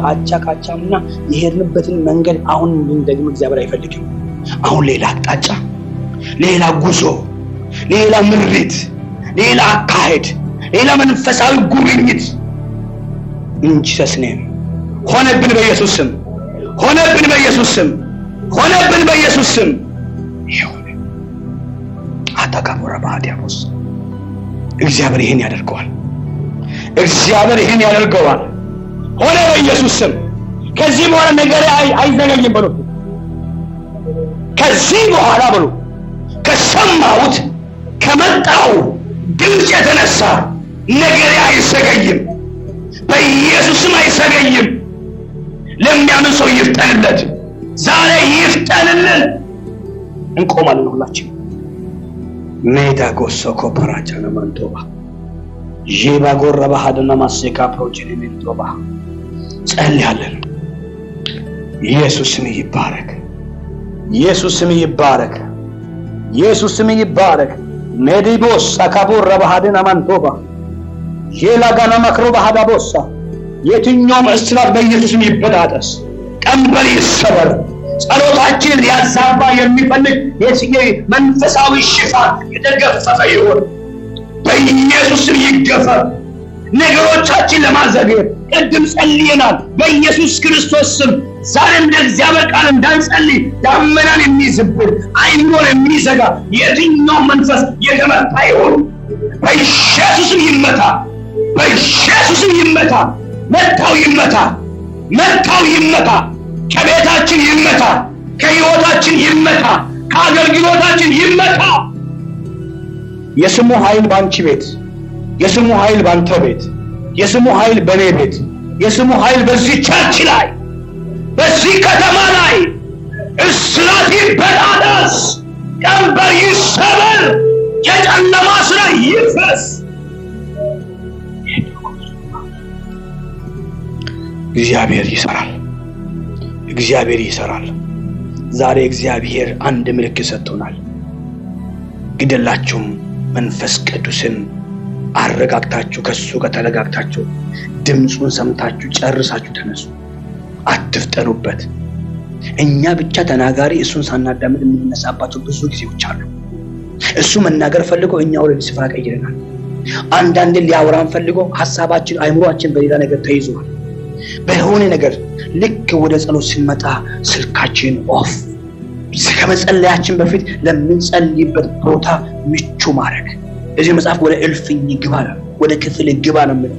ካቻምና የሄድንበትን መንገድ አሁን እንድንደግም እግዚአብሔር አይፈልግም። አሁን ሌላ አቅጣጫ፣ ሌላ ጉዞ፣ ሌላ ምሪት፣ ሌላ አካሄድ፣ ሌላ መንፈሳዊ ጉብኝት እንጂ ሰስኔም ሆነብን በኢየሱስ ስም ይሁን። አታካሙራ ባዲያቦስ እግዚአብሔር ይሄን ያደርገዋል። ሆነ በኢየሱስ ስም። ከዚህ በኋላ ነገር አይዘገይም በሉ። ከዚህ በኋላ በሉ ከሰማሁት ከመጣው ድምፅ የተነሳ ነገር አይዘገይም። በኢየሱስም አይዘገይም። ለሚያምን ሰው ይፍጠንለት። ዛሬ ይፍጠንልን። እንቆማለን ሁላችን። ሜዳ ጎሶኮ ፓራቻና ማንቶባ ጄባ ጎረባ ሀደና ማሴካ ፕሮጀክት ሜንቶባ ጸልያለን። ኢየሱስ ስም ይባረክ። ኢየሱስ ስም ይባረክ። ኢየሱስ ስም ይባረክ። ሜዲቦስ አካቦ ረባሃደና ማንቶባ ጄላጋና ማክሮ ባሃዳቦሳ የትኛውም እስራት በኢየሱስ ስም ይበጣጠስ። ቀንበር ይሰበር። ጸሎታችንን ሊያዛባ የሚፈልግ የትኛው መንፈሳዊ ሽፋን የተገፈፈ ይሁን በኢየሱስ ስም ይገፈፍ። ነገሮቻችን ለማዘግየት ቅድም ጸልየናል። በኢየሱስ ክርስቶስ ስም ዛሬም ለእግዚአብሔር ቃል እንዳንጸልይ ዳመናን የሚይዝብን አይምሮን የሚዘጋ የትኛው መንፈስ የተመታ ይሁን በኢየሱስም ይመታ። በኢየሱስም ይመታ። መታው ይመታ። መታው ይመታ። ከቤታችን ይመታ። ከሕይወታችን ይመታ። ከአገልግሎታችን ይመታ። የስሙ ኃይል ባንቺ ቤት፣ የስሙ ኃይል ባንተ ቤት፣ የስሙ ኃይል በኔ ቤት፣ የስሙ ኃይል በዚህ ቸርች ላይ፣ በዚህ ከተማ ላይ እስራት ይበጣጠስ፣ ቀንበር ይሰበር፣ የጨለማ ስራ ይፍረስ። እግዚአብሔር ይሰራል። እግዚአብሔር ይሰራል። ዛሬ እግዚአብሔር አንድ ምልክት ሰጥቶናል። ግደላችሁም መንፈስ ቅዱስን አረጋግታችሁ ከሱ ጋር ተረጋግታችሁ ድምፁን ሰምታችሁ ጨርሳችሁ ተነሱ። አትፍጠኑበት። እኛ ብቻ ተናጋሪ እሱን ሳናዳምጥ የምንነሳባቸው ብዙ ጊዜዎች አሉ። እሱ መናገር ፈልጎ እኛ ወደ ስፍራ ቀይረናል። አንዳንዴ ሊያወራን ፈልጎ ሐሳባችን አይምሮአችን በሌላ ነገር ተይዟል። በሆነ ነገር ልክ ወደ ጸሎት ስንመጣ ስልካችን ኦፍ። ከመጸለያችን በፊት ለምንጸልይበት ቦታ ምቹ ማድረግ። እዚህ መጽሐፍ ወደ እልፍኝ ግባ ነው፣ ወደ ክፍል ግባ ነው የሚለው።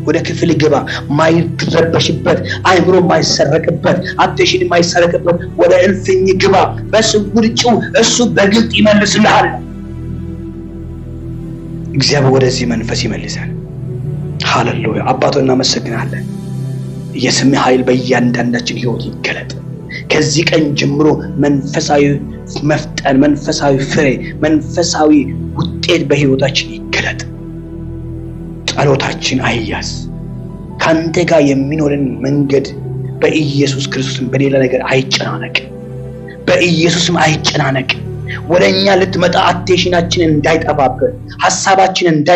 ወደ ክፍል ግባ፣ ማይረበሽበት፣ አይምሮ ማይሰረቅበት፣ አቴንሽን ማይሰረቅበት ወደ እልፍኝ ግባ። በስውር ጩህ፣ እሱ በግልጥ ይመልስልሃል። እግዚአብሔር ወደዚህ መንፈስ ይመልሳል። ሃሌሉያ። አባቶ እናመሰግናለን። የስም ኃይል በእያንዳንዳችን ሕይወት ይገለጥ። ከዚህ ቀን ጀምሮ መንፈሳዊ መፍጠን፣ መንፈሳዊ ፍሬ፣ መንፈሳዊ ውጤት በሕይወታችን ይገለጥ። ጸሎታችን አይያዝ። ካንተ ጋር የሚኖርን መንገድ በኢየሱስ ክርስቶስም በሌላ ነገር አይጨናነቅ። በኢየሱስም አይጨናነቅ። ወደኛ ልትመጣ አቴንሽናችን እንዳይጠፋብን፣ ሐሳባችን እንዳይ